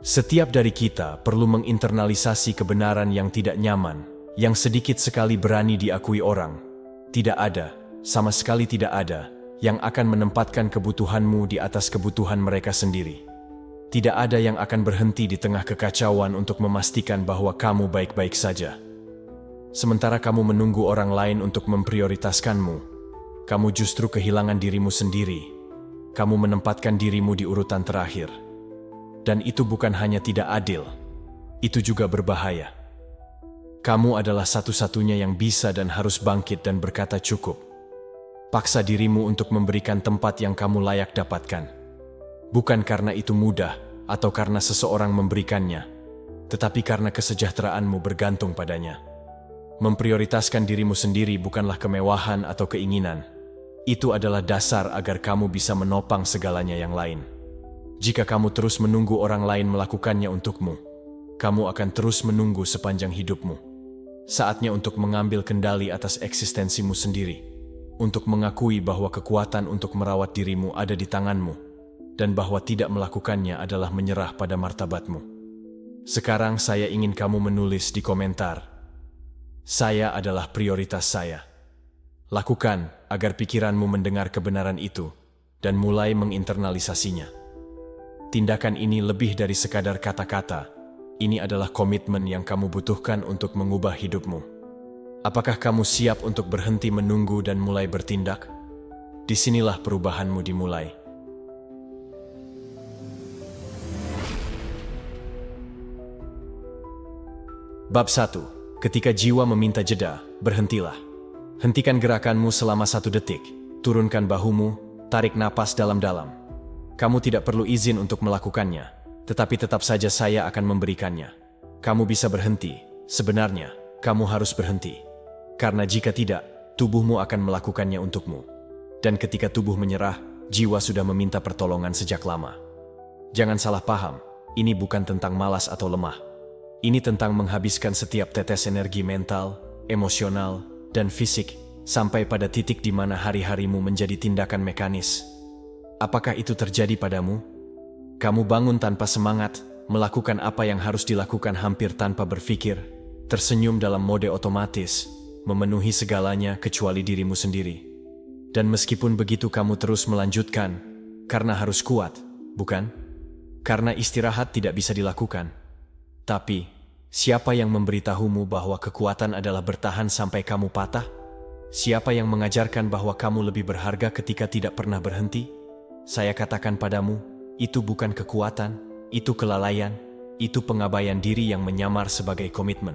Setiap dari kita perlu menginternalisasi kebenaran yang tidak nyaman, yang sedikit sekali berani diakui orang. Tidak ada, sama sekali tidak ada, yang akan menempatkan kebutuhanmu di atas kebutuhan mereka sendiri. Tidak ada yang akan berhenti di tengah kekacauan untuk memastikan bahwa kamu baik-baik saja. Sementara kamu menunggu orang lain untuk memprioritaskanmu, kamu justru kehilangan dirimu sendiri. Kamu menempatkan dirimu di urutan terakhir. Dan itu bukan hanya tidak adil, itu juga berbahaya. Kamu adalah satu-satunya yang bisa dan harus bangkit dan berkata cukup. Paksa dirimu untuk memberikan tempat yang kamu layak dapatkan. Bukan karena itu mudah atau karena seseorang memberikannya, tetapi karena kesejahteraanmu bergantung padanya. Memprioritaskan dirimu sendiri bukanlah kemewahan atau keinginan. Itu adalah dasar agar kamu bisa menopang segalanya yang lain. Jika kamu terus menunggu orang lain melakukannya untukmu, kamu akan terus menunggu sepanjang hidupmu. Saatnya untuk mengambil kendali atas eksistensimu sendiri, untuk mengakui bahwa kekuatan untuk merawat dirimu ada di tanganmu, dan bahwa tidak melakukannya adalah menyerah pada martabatmu. Sekarang saya ingin kamu menulis di komentar, "Saya adalah prioritas saya." Lakukan agar pikiranmu mendengar kebenaran itu dan mulai menginternalisasinya. Tindakan ini lebih dari sekadar kata-kata. Ini adalah komitmen yang kamu butuhkan untuk mengubah hidupmu. Apakah kamu siap untuk berhenti menunggu dan mulai bertindak? Disinilah perubahanmu dimulai. Bab 1. Ketika jiwa meminta jeda, berhentilah. Hentikan gerakanmu selama 1 detik. Turunkan bahumu, tarik napas dalam-dalam. Kamu tidak perlu izin untuk melakukannya, tetapi tetap saja saya akan memberikannya. Kamu bisa berhenti. Sebenarnya, kamu harus berhenti. Karena jika tidak, tubuhmu akan melakukannya untukmu. Dan ketika tubuh menyerah, jiwa sudah meminta pertolongan sejak lama. Jangan salah paham, ini bukan tentang malas atau lemah. Ini tentang menghabiskan setiap tetes energi mental, emosional, dan fisik, sampai pada titik di mana hari-harimu menjadi tindakan mekanis. Apakah itu terjadi padamu? Kamu bangun tanpa semangat, melakukan apa yang harus dilakukan hampir tanpa berpikir, tersenyum dalam mode otomatis, memenuhi segalanya kecuali dirimu sendiri. Dan meskipun begitu kamu terus melanjutkan, karena harus kuat, bukan? Karena istirahat tidak bisa dilakukan. Tapi, siapa yang memberitahumu bahwa kekuatan adalah bertahan sampai kamu patah? Siapa yang mengajarkan bahwa kamu lebih berharga ketika tidak pernah berhenti? Saya katakan padamu, itu bukan kekuatan, itu kelalaian, itu pengabaian diri yang menyamar sebagai komitmen.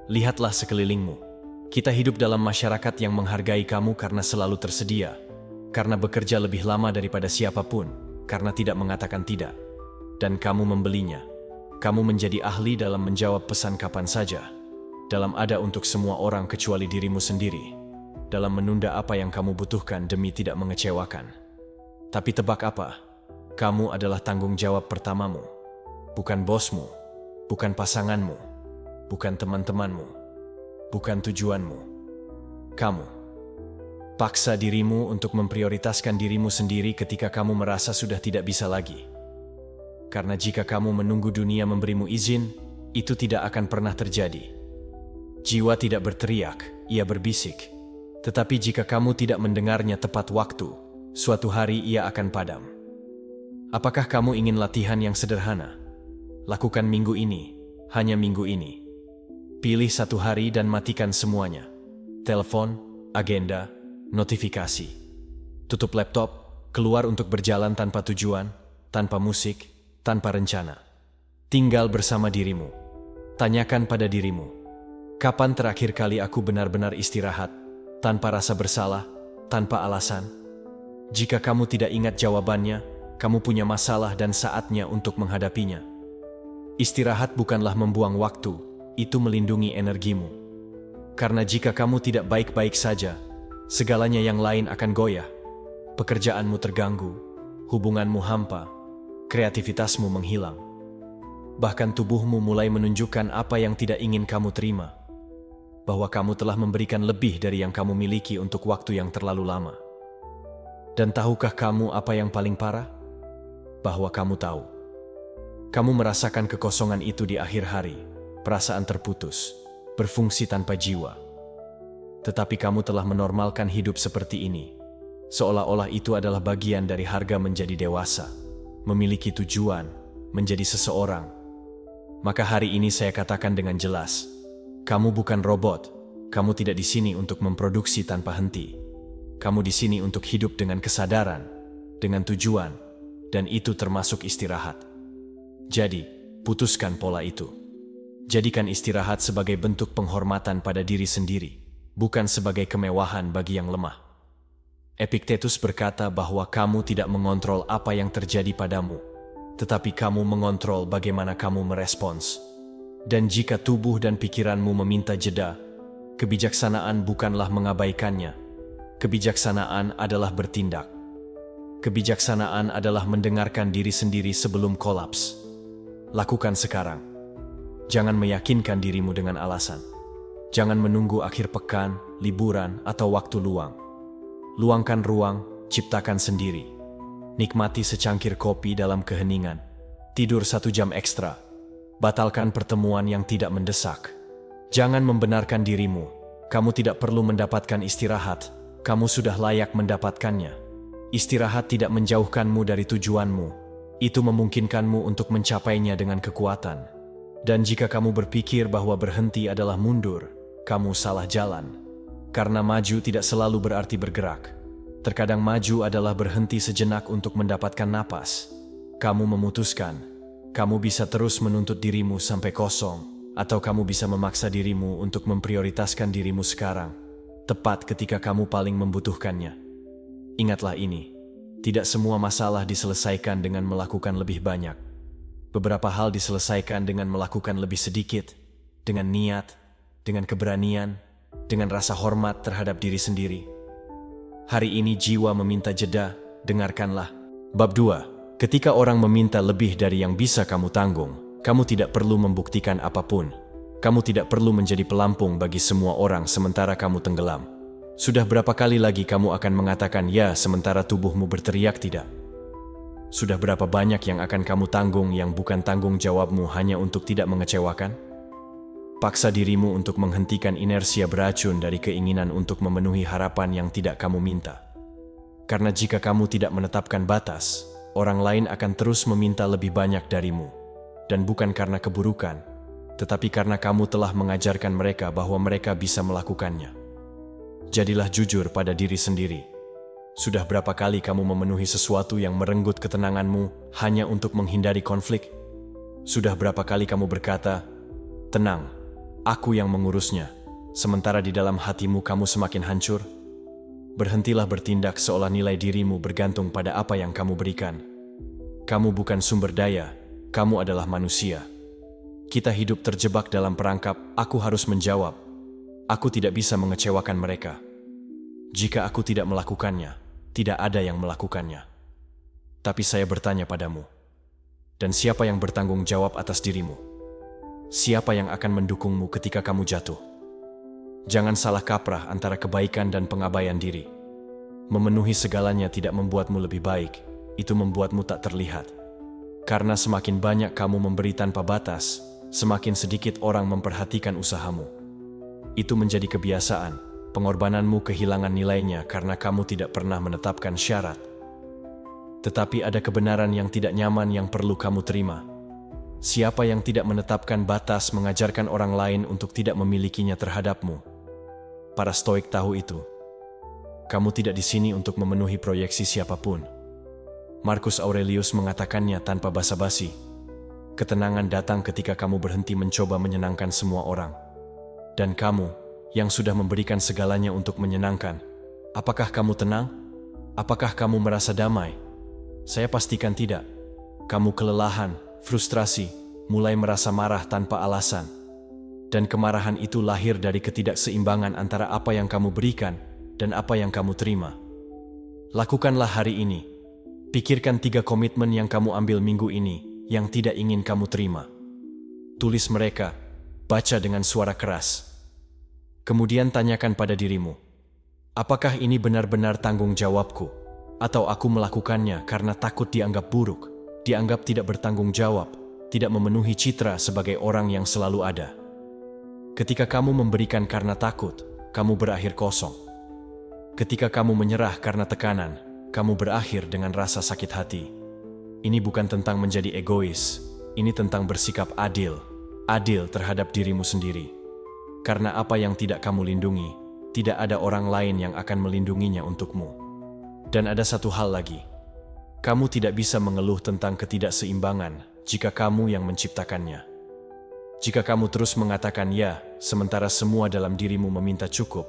Lihatlah sekelilingmu. Kita hidup dalam masyarakat yang menghargai kamu karena selalu tersedia, karena bekerja lebih lama daripada siapapun, karena tidak mengatakan tidak. Dan kamu membelinya. Kamu menjadi ahli dalam menjawab pesan kapan saja, dalam ada untuk semua orang kecuali dirimu sendiri, dalam menunda apa yang kamu butuhkan demi tidak mengecewakan. Tapi tebak apa? Kamu adalah tanggung jawab pertamamu. Bukan bosmu, bukan pasanganmu, bukan teman-temanmu, bukan tujuanmu. Kamu. Paksa dirimu untuk memprioritaskan dirimu sendiri ketika kamu merasa sudah tidak bisa lagi. Karena jika kamu menunggu dunia memberimu izin, itu tidak akan pernah terjadi. Jiwa tidak berteriak, ia berbisik. Tetapi jika kamu tidak mendengarnya tepat waktu, suatu hari ia akan padam. Apakah kamu ingin latihan yang sederhana? Lakukan minggu ini, hanya minggu ini. Pilih 1 hari dan matikan semuanya. Telepon, agenda, notifikasi. Tutup laptop, keluar untuk berjalan tanpa tujuan, tanpa musik, tanpa rencana. Tinggal bersama dirimu. Tanyakan pada dirimu, kapan terakhir kali aku benar-benar istirahat, tanpa rasa bersalah, tanpa alasan? Jika kamu tidak ingat jawabannya, kamu punya masalah dan saatnya untuk menghadapinya. Istirahat bukanlah membuang waktu, itu melindungi energimu. Karena jika kamu tidak baik-baik saja, segalanya yang lain akan goyah. Pekerjaanmu terganggu, hubunganmu hampa, kreativitasmu menghilang. Bahkan tubuhmu mulai menunjukkan apa yang tidak ingin kamu terima. Bahwa kamu telah memberikan lebih dari yang kamu miliki untuk waktu yang terlalu lama. Dan tahukah kamu apa yang paling parah? Bahwa kamu tahu. Kamu merasakan kekosongan itu di akhir hari, perasaan terputus, berfungsi tanpa jiwa. Tetapi kamu telah menormalkan hidup seperti ini, seolah-olah itu adalah bagian dari harga menjadi dewasa, memiliki tujuan, menjadi seseorang. Maka hari ini saya katakan dengan jelas, kamu bukan robot, kamu tidak di sini untuk memproduksi tanpa henti. Kamu di sini untuk hidup dengan kesadaran, dengan tujuan, dan itu termasuk istirahat. Jadi, putuskan pola itu. Jadikan istirahat sebagai bentuk penghormatan pada diri sendiri, bukan sebagai kemewahan bagi yang lemah. Epictetus berkata bahwa kamu tidak mengontrol apa yang terjadi padamu, tetapi kamu mengontrol bagaimana kamu merespons. Dan jika tubuh dan pikiranmu meminta jeda, kebijaksanaan bukanlah mengabaikannya. Kebijaksanaan adalah bertindak. Kebijaksanaan adalah mendengarkan diri sendiri sebelum kolaps. Lakukan sekarang. Jangan meyakinkan dirimu dengan alasan. Jangan menunggu akhir pekan, liburan, atau waktu luang. Luangkan ruang, ciptakan sendiri. Nikmati secangkir kopi dalam keheningan. Tidur 1 jam ekstra. Batalkan pertemuan yang tidak mendesak. Jangan membenarkan dirimu. Kamu tidak perlu mendapatkan istirahat. Kamu sudah layak mendapatkannya. Istirahat tidak menjauhkanmu dari tujuanmu. Itu memungkinkanmu untuk mencapainya dengan kekuatan. Dan jika kamu berpikir bahwa berhenti adalah mundur, kamu salah jalan. Karena maju tidak selalu berarti bergerak. Terkadang maju adalah berhenti sejenak untuk mendapatkan napas. Kamu memutuskan, kamu bisa terus menuntut dirimu sampai kosong, atau kamu bisa memaksa dirimu untuk memprioritaskan dirimu sekarang, tepat ketika kamu paling membutuhkannya. Ingatlah ini. Tidak semua masalah diselesaikan dengan melakukan lebih banyak. Beberapa hal diselesaikan dengan melakukan lebih sedikit, dengan niat, dengan keberanian, dengan rasa hormat terhadap diri sendiri. Hari ini jiwa meminta jeda, dengarkanlah. Bab 2. Ketika orang meminta lebih dari yang bisa kamu tanggung, kamu tidak perlu membuktikan apapun. Kamu tidak perlu menjadi pelampung bagi semua orang sementara kamu tenggelam. Sudah berapa kali lagi kamu akan mengatakan ya sementara tubuhmu berteriak tidak? Sudah berapa banyak yang akan kamu tanggung yang bukan tanggung jawabmu hanya untuk tidak mengecewakan? Paksa dirimu untuk menghentikan inersia beracun dari keinginan untuk memenuhi harapan yang tidak kamu minta. Karena jika kamu tidak menetapkan batas, orang lain akan terus meminta lebih banyak darimu. Dan bukan karena keburukan, tetapi karena kamu telah mengajarkan mereka bahwa mereka bisa melakukannya. Jadilah jujur pada diri sendiri. Sudah berapa kali kamu memenuhi sesuatu yang merenggut ketenanganmu hanya untuk menghindari konflik? Sudah berapa kali kamu berkata, "Tenang, aku yang mengurusnya," sementara di dalam hatimu kamu semakin hancur? Berhentilah bertindak seolah nilai dirimu bergantung pada apa yang kamu berikan. Kamu bukan sumber daya, kamu adalah manusia. Kita hidup terjebak dalam perangkap, aku harus menjawab. Aku tidak bisa mengecewakan mereka. Jika aku tidak melakukannya, tidak ada yang melakukannya. Tapi saya bertanya padamu, dan siapa yang bertanggung jawab atas dirimu? Siapa yang akan mendukungmu ketika kamu jatuh? Jangan salah kaprah antara kebaikan dan pengabaian diri. Memenuhi segalanya tidak membuatmu lebih baik, itu membuatmu tak terlihat. Karena semakin banyak kamu memberi tanpa batas, semakin sedikit orang memperhatikan usahamu. Itu menjadi kebiasaan, pengorbananmu kehilangan nilainya karena kamu tidak pernah menetapkan syarat. Tetapi ada kebenaran yang tidak nyaman yang perlu kamu terima. Siapa yang tidak menetapkan batas mengajarkan orang lain untuk tidak memilikinya terhadapmu. Para Stoik tahu itu. Kamu tidak di sini untuk memenuhi proyeksi siapapun. Marcus Aurelius mengatakannya tanpa basa-basi. Ketenangan datang ketika kamu berhenti mencoba menyenangkan semua orang. Dan kamu, yang sudah memberikan segalanya untuk menyenangkan, apakah kamu tenang? Apakah kamu merasa damai? Saya pastikan tidak. Kamu kelelahan, frustrasi, mulai merasa marah tanpa alasan. Dan kemarahan itu lahir dari ketidakseimbangan antara apa yang kamu berikan dan apa yang kamu terima. Lakukanlah hari ini. Pikirkan 3 komitmen yang kamu ambil minggu ini yang tidak ingin kamu terima. Tulis mereka, baca dengan suara keras. Kemudian tanyakan pada dirimu, apakah ini benar-benar tanggung jawabku? Atau aku melakukannya karena takut dianggap buruk, dianggap tidak bertanggung jawab, tidak memenuhi citra sebagai orang yang selalu ada. Ketika kamu memberikan karena takut, kamu berakhir kosong. Ketika kamu menyerah karena tekanan, kamu berakhir dengan rasa sakit hati. Ini bukan tentang menjadi egois, ini tentang bersikap adil terhadap dirimu sendiri. Karena apa yang tidak kamu lindungi, tidak ada orang lain yang akan melindunginya untukmu. Dan ada satu hal lagi, kamu tidak bisa mengeluh tentang ketidakseimbangan jika kamu yang menciptakannya. Jika kamu terus mengatakan ya, sementara semua dalam dirimu meminta cukup.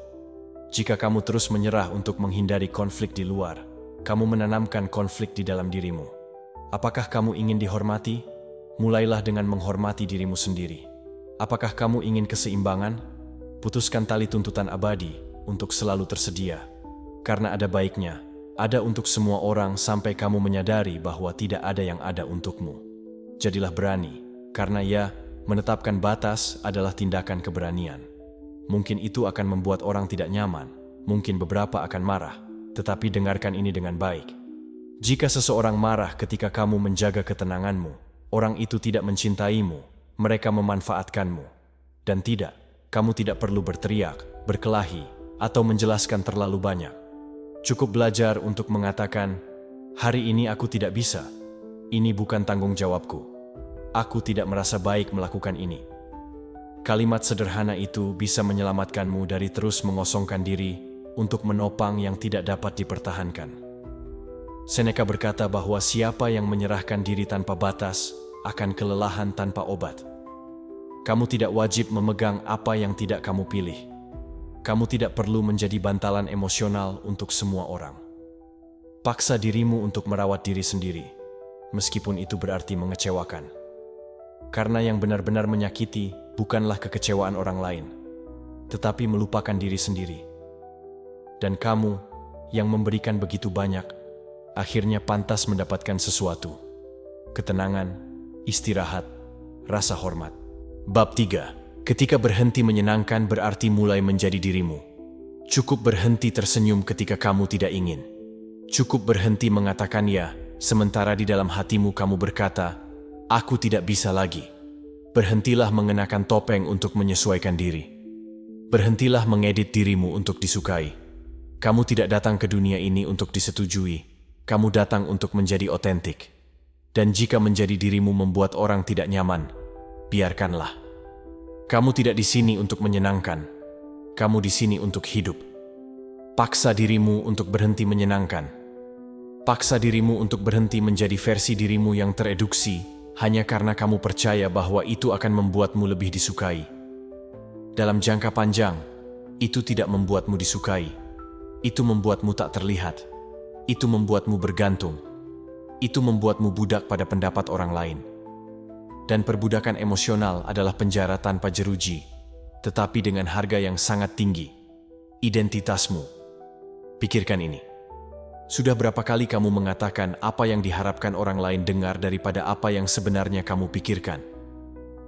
Jika kamu terus menyerah untuk menghindari konflik di luar, kamu menanamkan konflik di dalam dirimu. Apakah kamu ingin dihormati? Mulailah dengan menghormati dirimu sendiri. Apakah kamu ingin keseimbangan? Putuskan tali tuntutan abadi untuk selalu tersedia. Karena ada baiknya, ada untuk semua orang sampai kamu menyadari bahwa tidak ada yang ada untukmu. Jadilah berani, karena ya, menetapkan batas adalah tindakan keberanian. Mungkin itu akan membuat orang tidak nyaman, mungkin beberapa akan marah, tetapi dengarkan ini dengan baik. Jika seseorang marah ketika kamu menjaga ketenanganmu, orang itu tidak mencintaimu, mereka memanfaatkanmu. Dan tidak, kamu tidak perlu berteriak, berkelahi, atau menjelaskan terlalu banyak. Cukup belajar untuk mengatakan, hari ini aku tidak bisa, ini bukan tanggung jawabku. Aku tidak merasa baik melakukan ini. Kalimat sederhana itu bisa menyelamatkanmu dari terus mengosongkan diri untuk menopang yang tidak dapat dipertahankan. Seneca berkata bahwa siapa yang menyerahkan diri tanpa batas akan kelelahan tanpa obat. Kamu tidak wajib memegang apa yang tidak kamu pilih. Kamu tidak perlu menjadi bantalan emosional untuk semua orang. Paksa dirimu untuk merawat diri sendiri, meskipun itu berarti mengecewakan. Karena yang benar-benar menyakiti bukanlah kekecewaan orang lain, tetapi melupakan diri sendiri. Dan kamu yang memberikan begitu banyak, akhirnya pantas mendapatkan sesuatu. Ketenangan, istirahat, rasa hormat. Bab 3. Ketika berhenti menyenangkan berarti mulai menjadi dirimu. Cukup berhenti tersenyum ketika kamu tidak ingin. Cukup berhenti mengatakan ya, sementara di dalam hatimu kamu berkata, aku tidak bisa lagi. Berhentilah mengenakan topeng untuk menyesuaikan diri. Berhentilah mengedit dirimu untuk disukai. Kamu tidak datang ke dunia ini untuk disetujui. Kamu datang untuk menjadi otentik. Dan jika menjadi dirimu membuat orang tidak nyaman, biarkanlah. Kamu tidak di sini untuk menyenangkan. Kamu di sini untuk hidup. Paksa dirimu untuk berhenti menyenangkan. Paksa dirimu untuk berhenti menjadi versi dirimu yang tereduksi hanya karena kamu percaya bahwa itu akan membuatmu lebih disukai. Dalam jangka panjang, itu tidak membuatmu disukai. Itu membuatmu tak terlihat. Itu membuatmu bergantung. Itu membuatmu budak pada pendapat orang lain. Dan perbudakan emosional adalah penjara tanpa jeruji, tetapi dengan harga yang sangat tinggi. Identitasmu. Pikirkan ini. Sudah berapa kali kamu mengatakan apa yang diharapkan orang lain dengar daripada apa yang sebenarnya kamu pikirkan?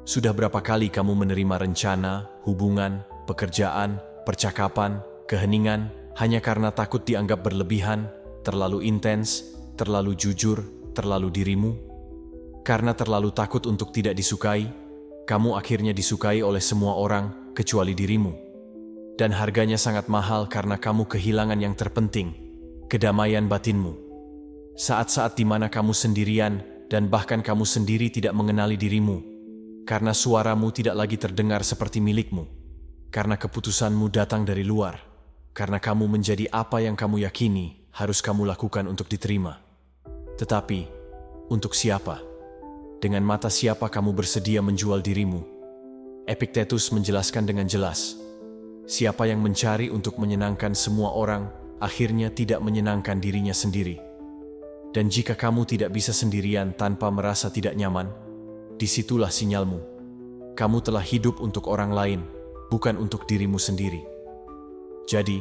Sudah berapa kali kamu menerima rencana, hubungan, pekerjaan, percakapan, keheningan hanya karena takut dianggap berlebihan, terlalu intens, terlalu jujur, terlalu dirimu? Karena terlalu takut untuk tidak disukai, kamu akhirnya disukai oleh semua orang kecuali dirimu. Dan harganya sangat mahal karena kamu kehilangan yang terpenting, kedamaian batinmu. Saat-saat di mana kamu sendirian dan bahkan kamu sendiri tidak mengenali dirimu, karena suaramu tidak lagi terdengar seperti milikmu, karena keputusanmu datang dari luar, karena kamu menjadi apa yang kamu yakini harus kamu lakukan untuk diterima. Tetapi, untuk siapa? Dengan mata siapa kamu bersedia menjual dirimu? Epictetus menjelaskan dengan jelas, siapa yang mencari untuk menyenangkan semua orang, akhirnya tidak menyenangkan dirinya sendiri. Dan jika kamu tidak bisa sendirian tanpa merasa tidak nyaman, disitulah sinyalmu. Kamu telah hidup untuk orang lain, bukan untuk dirimu sendiri. Jadi,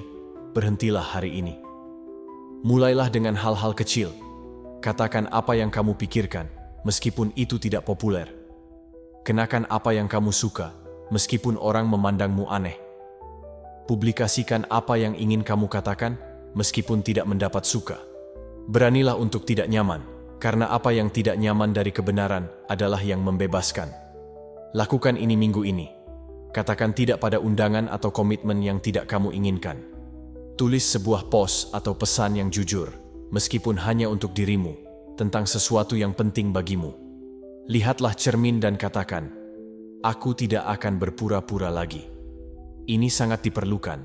berhentilah hari ini. Mulailah dengan hal-hal kecil. Katakan apa yang kamu pikirkan, meskipun itu tidak populer. Kenakan apa yang kamu suka, meskipun orang memandangmu aneh. Publikasikan apa yang ingin kamu katakan, meskipun tidak mendapat suka. Beranilah untuk tidak nyaman, Karena apa yang tidak nyaman dari kebenaran adalah yang membebaskan. Lakukan ini minggu ini. Katakan tidak pada undangan atau komitmen yang tidak kamu inginkan. Tulis sebuah post atau pesan yang jujur, meskipun hanya untuk dirimu, tentang sesuatu yang penting bagimu. Lihatlah cermin dan katakan, "Aku tidak akan berpura-pura lagi." Ini sangat diperlukan,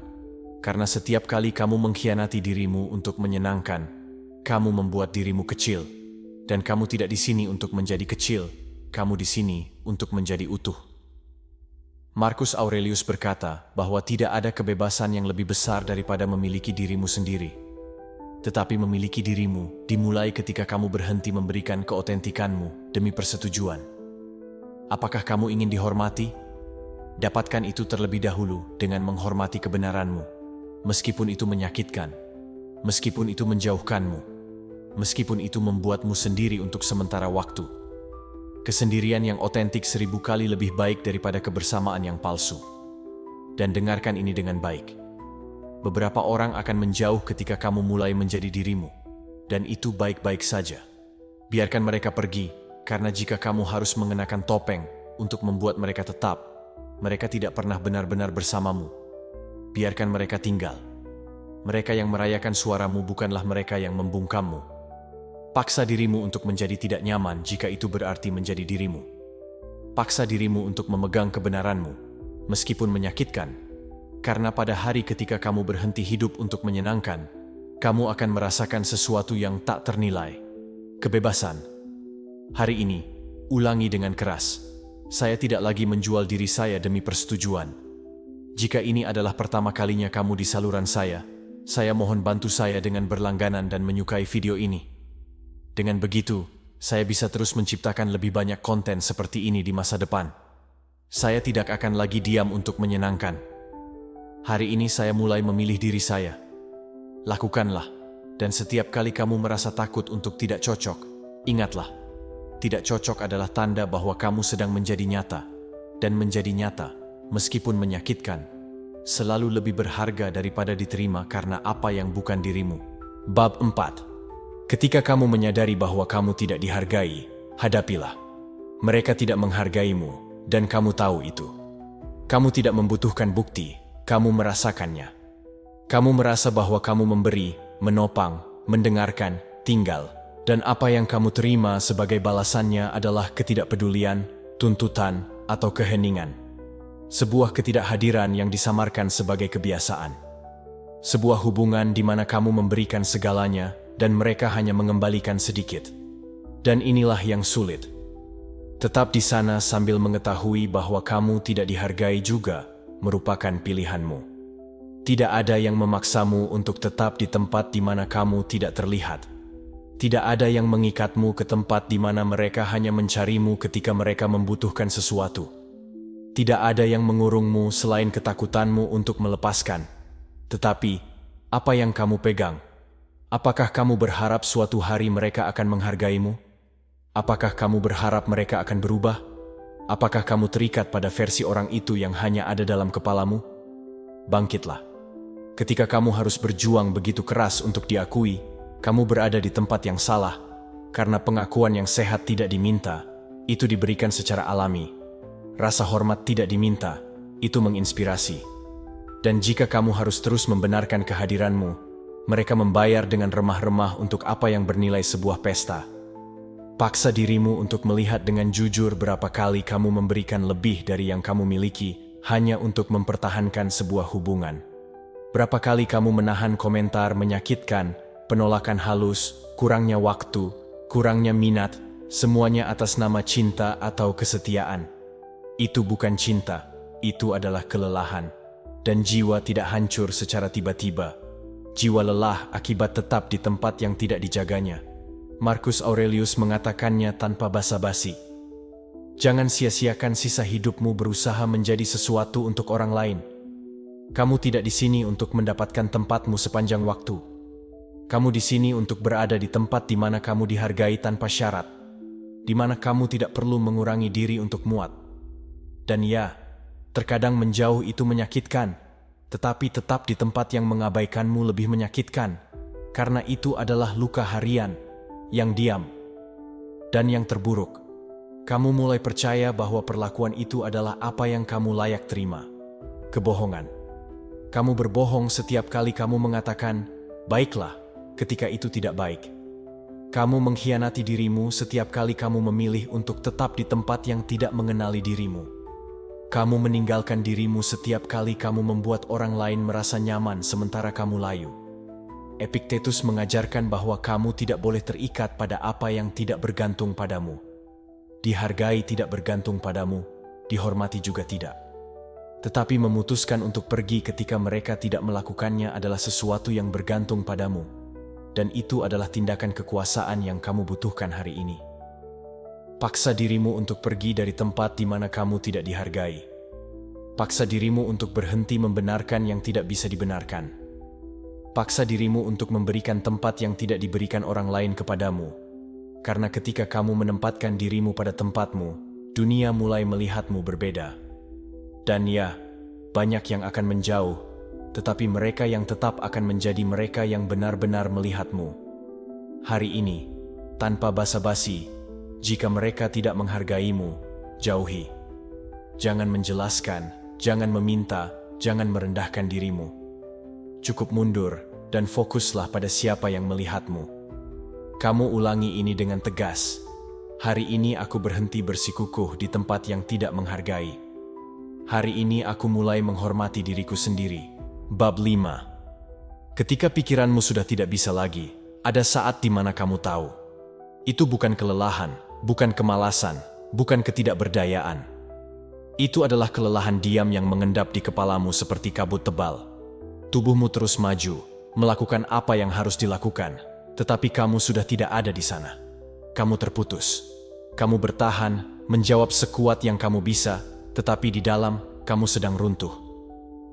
karena setiap kali kamu mengkhianati dirimu untuk menyenangkan, kamu membuat dirimu kecil. Dan kamu tidak di sini untuk menjadi kecil, kamu di sini untuk menjadi utuh. Marcus Aurelius berkata bahwa tidak ada kebebasan yang lebih besar daripada memiliki dirimu sendiri. Tetapi memiliki dirimu dimulai ketika kamu berhenti memberikan keotentikanmu demi persetujuan. Apakah kamu ingin dihormati? Dapatkan itu terlebih dahulu dengan menghormati kebenaranmu, meskipun itu menyakitkan, meskipun itu menjauhkanmu, meskipun itu membuatmu sendiri untuk sementara waktu. Kesendirian yang otentik 1000 kali lebih baik daripada kebersamaan yang palsu. Dan dengarkan ini dengan baik. Beberapa orang akan menjauh ketika kamu mulai menjadi dirimu. Dan itu baik-baik saja. Biarkan mereka pergi, karena jika kamu harus mengenakan topeng untuk membuat mereka tetap, mereka tidak pernah benar-benar bersamamu. Biarkan mereka tinggal. Mereka yang merayakan suaramu bukanlah mereka yang membungkammu. Paksa dirimu untuk menjadi tidak nyaman jika itu berarti menjadi dirimu. Paksa dirimu untuk memegang kebenaranmu, meskipun menyakitkan. Karena pada hari ketika kamu berhenti hidup untuk menyenangkan, kamu akan merasakan sesuatu yang tak ternilai. Kebebasan. Hari ini, ulangi dengan keras. Saya tidak lagi menjual diri saya demi persetujuan. Jika ini adalah pertama kalinya kamu di saluran saya mohon bantu saya dengan berlangganan dan menyukai video ini. Dengan begitu, saya bisa terus menciptakan lebih banyak konten seperti ini di masa depan. Saya tidak akan lagi diam untuk menyenangkan. Hari ini saya mulai memilih diri saya. Lakukanlah, dan setiap kali kamu merasa takut untuk tidak cocok, ingatlah, tidak cocok adalah tanda bahwa kamu sedang menjadi nyata. Dan menjadi nyata, meskipun menyakitkan, selalu lebih berharga daripada diterima karena apa yang bukan dirimu. Bab 4. Ketika kamu menyadari bahwa kamu tidak dihargai, hadapilah. Mereka tidak menghargaimu, dan kamu tahu itu. Kamu tidak membutuhkan bukti, kamu merasakannya. Kamu merasa bahwa kamu memberi, menopang, mendengarkan, tinggal, dan apa yang kamu terima sebagai balasannya adalah ketidakpedulian, tuntutan, atau keheningan. Sebuah ketidakhadiran yang disamarkan sebagai kebiasaan. Sebuah hubungan di mana kamu memberikan segalanya, dan mereka hanya mengembalikan sedikit. Dan inilah yang sulit. Tetap di sana sambil mengetahui bahwa kamu tidak dihargai juga merupakan pilihanmu. Tidak ada yang memaksamu untuk tetap di tempat di mana kamu tidak terlihat. Tidak ada yang mengikatmu ke tempat di mana mereka hanya mencarimu ketika mereka membutuhkan sesuatu. Tidak ada yang mengurungmu selain ketakutanmu untuk melepaskan. Tetapi, apa yang kamu pegang? Apakah kamu berharap suatu hari mereka akan menghargaimu? Apakah kamu berharap mereka akan berubah? Apakah kamu terikat pada versi orang itu yang hanya ada dalam kepalamu? Bangkitlah. Ketika kamu harus berjuang begitu keras untuk diakui, kamu berada di tempat yang salah, karena pengakuan yang sehat tidak diminta, itu diberikan secara alami. Rasa hormat tidak diminta, itu menginspirasi. Dan jika kamu harus terus membenarkan kehadiranmu, mereka membayar dengan remah-remah untuk apa yang bernilai sebuah pesta. Paksa dirimu untuk melihat dengan jujur berapa kali kamu memberikan lebih dari yang kamu miliki hanya untuk mempertahankan sebuah hubungan. Berapa kali kamu menahan komentar menyakitkan, penolakan halus, kurangnya waktu, kurangnya minat, semuanya atas nama cinta atau kesetiaan. Itu bukan cinta, itu adalah kelelahan. Dan jiwa tidak hancur secara tiba-tiba. Jiwa lelah akibat tetap di tempat yang tidak dijaganya. Marcus Aurelius mengatakannya tanpa basa-basi. Jangan sia-siakan sisa hidupmu berusaha menjadi sesuatu untuk orang lain. Kamu tidak di sini untuk mendapatkan tempatmu sepanjang waktu. Kamu di sini untuk berada di tempat di mana kamu dihargai tanpa syarat, di mana kamu tidak perlu mengurangi diri untuk muat. Dan ya, terkadang menjauh itu menyakitkan. Tetapi tetap di tempat yang mengabaikanmu lebih menyakitkan, karena itu adalah luka harian yang diam, Dan yang terburuk, kamu mulai percaya bahwa perlakuan itu adalah apa yang kamu layak terima. Kebohongan. Kamu berbohong setiap kali kamu mengatakan, "Baiklah," ketika itu tidak baik. Kamu mengkhianati dirimu setiap kali kamu memilih untuk tetap di tempat yang tidak mengenali dirimu. Kamu meninggalkan dirimu setiap kali kamu membuat orang lain merasa nyaman sementara kamu layu. Epictetus mengajarkan bahwa kamu tidak boleh terikat pada apa yang tidak bergantung padamu. Dihargai tidak bergantung padamu, dihormati juga tidak. Tetapi memutuskan untuk pergi ketika mereka tidak melakukannya adalah sesuatu yang bergantung padamu. Dan itu adalah tindakan kekuasaan yang kamu butuhkan hari ini. Paksa dirimu untuk pergi dari tempat di mana kamu tidak dihargai. Paksa dirimu untuk berhenti membenarkan yang tidak bisa dibenarkan. Paksa dirimu untuk memberikan tempat yang tidak diberikan orang lain kepadamu. Karena ketika kamu menempatkan dirimu pada tempatmu, dunia mulai melihatmu berbeda. Dan ya, banyak yang akan menjauh, tetapi mereka yang tetap akan menjadi mereka yang benar-benar melihatmu. Hari ini, tanpa basa-basi, jika mereka tidak menghargaimu, jauhi. Jangan menjelaskan, jangan meminta, jangan merendahkan dirimu. Cukup mundur dan fokuslah pada siapa yang melihatmu. Kamu ulangi ini dengan tegas. Hari ini aku berhenti bersikukuh di tempat yang tidak menghargai. Hari ini aku mulai menghormati diriku sendiri. Bab 5. Ketika pikiranmu sudah tidak bisa lagi, ada saat di mana kamu tahu. Itu bukan kelelahan, bukan kemalasan, bukan ketidakberdayaan. Itu adalah kelelahan diam yang mengendap di kepalamu seperti kabut tebal. Tubuhmu terus maju, melakukan apa yang harus dilakukan, tetapi kamu sudah tidak ada di sana. Kamu terputus. Kamu bertahan, menjawab sekuat yang kamu bisa, tetapi di dalam, kamu sedang runtuh.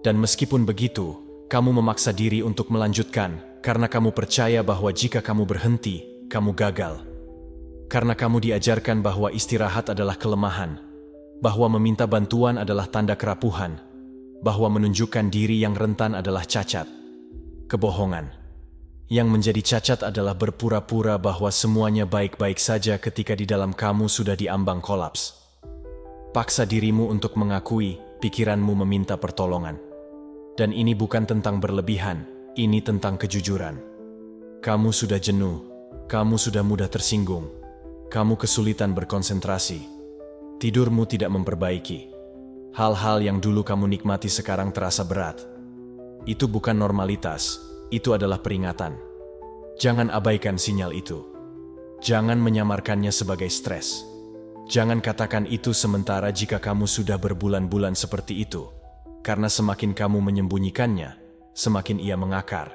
Dan meskipun begitu, kamu memaksa diri untuk melanjutkan, karena kamu percaya bahwa jika kamu berhenti, kamu gagal. Karena kamu diajarkan bahwa istirahat adalah kelemahan, bahwa meminta bantuan adalah tanda kerapuhan, bahwa menunjukkan diri yang rentan adalah cacat. Kebohongan. Yang menjadi cacat adalah berpura-pura bahwa semuanya baik-baik saja ketika di dalam kamu sudah diambang kolaps. Paksa dirimu untuk mengakui, pikiranmu meminta pertolongan. Dan ini bukan tentang berlebihan, ini tentang kejujuran. Kamu sudah jenuh, kamu sudah mudah tersinggung, kamu kesulitan berkonsentrasi, tidurmu tidak memperbaiki. Hal-hal yang dulu kamu nikmati sekarang terasa berat. Itu bukan normalitas, itu adalah peringatan. Jangan abaikan sinyal itu. Jangan menyamarkannya sebagai stres. Jangan katakan itu sementara jika kamu sudah berbulan-bulan seperti itu. Karena semakin kamu menyembunyikannya, semakin ia mengakar.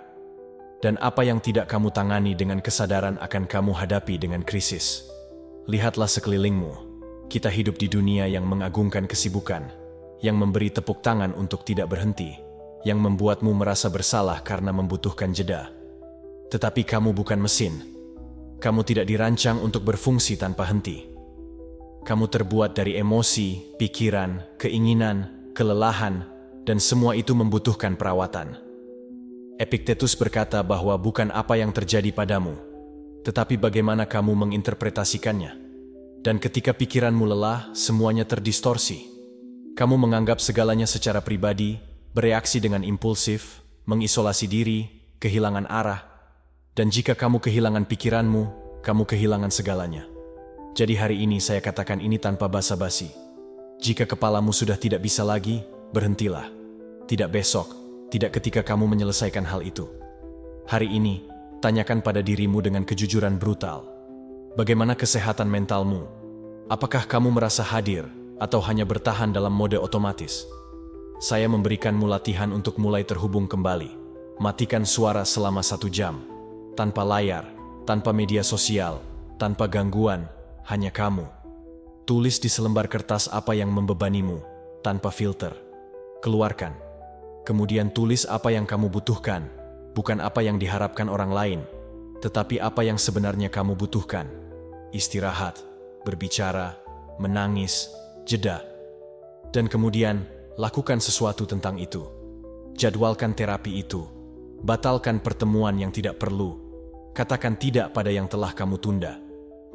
Dan apa yang tidak kamu tangani dengan kesadaran akan kamu hadapi dengan krisis. Lihatlah sekelilingmu. Kita hidup di dunia yang mengagungkan kesibukan, yang memberi tepuk tangan untuk tidak berhenti, yang membuatmu merasa bersalah karena membutuhkan jeda. Tetapi kamu bukan mesin. Kamu tidak dirancang untuk berfungsi tanpa henti. Kamu terbuat dari emosi, pikiran, keinginan, kelelahan, dan semua itu membutuhkan perawatan. Epictetus berkata bahwa bukan apa yang terjadi padamu, tetapi bagaimana kamu menginterpretasikannya. Dan ketika pikiranmu lelah, semuanya terdistorsi. Kamu menganggap segalanya secara pribadi, bereaksi dengan impulsif, mengisolasi diri, kehilangan arah. Dan jika kamu kehilangan pikiranmu, kamu kehilangan segalanya. Jadi hari ini saya katakan ini tanpa basa-basi. Jika kepalamu sudah tidak bisa lagi, berhentilah. Tidak besok, tidak ketika kamu menyelesaikan hal itu. Hari ini, tanyakan pada dirimu dengan kejujuran brutal. Bagaimana kesehatan mentalmu? Apakah kamu merasa hadir? Atau hanya bertahan dalam mode otomatis? Saya memberikanmu latihan untuk mulai terhubung kembali. Matikan suara selama 1 jam. Tanpa layar, tanpa media sosial, tanpa gangguan, hanya kamu. Tulis di selembar kertas apa yang membebanimu, tanpa filter. Keluarkan. Kemudian tulis apa yang kamu butuhkan, bukan apa yang diharapkan orang lain, tetapi apa yang sebenarnya kamu butuhkan. Istirahat, berbicara, menangis, jeda. Dan kemudian, lakukan sesuatu tentang itu. Jadwalkan terapi itu. Batalkan pertemuan yang tidak perlu. Katakan tidak pada yang telah kamu tunda.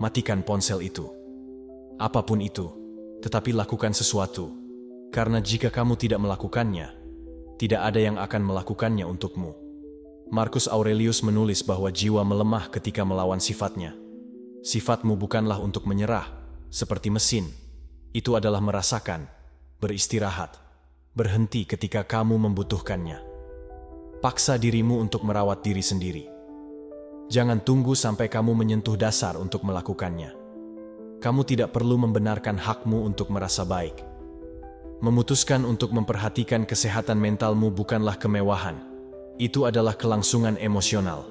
matikan ponsel itu. Apapun itu, tetapi lakukan sesuatu. Karena jika kamu tidak melakukannya, tidak ada yang akan melakukannya untukmu. Marcus Aurelius menulis bahwa jiwa melemah ketika melawan sifatnya. Sifatmu bukanlah untuk menyerah, seperti mesin. Itu adalah merasakan, beristirahat, berhenti ketika kamu membutuhkannya. Paksa dirimu untuk merawat diri sendiri. Jangan tunggu sampai kamu menyentuh dasar untuk melakukannya. Kamu tidak perlu membenarkan hakmu untuk merasa baik. Memutuskan untuk memperhatikan kesehatan mentalmu bukanlah kemewahan. Itu adalah kelangsungan emosional.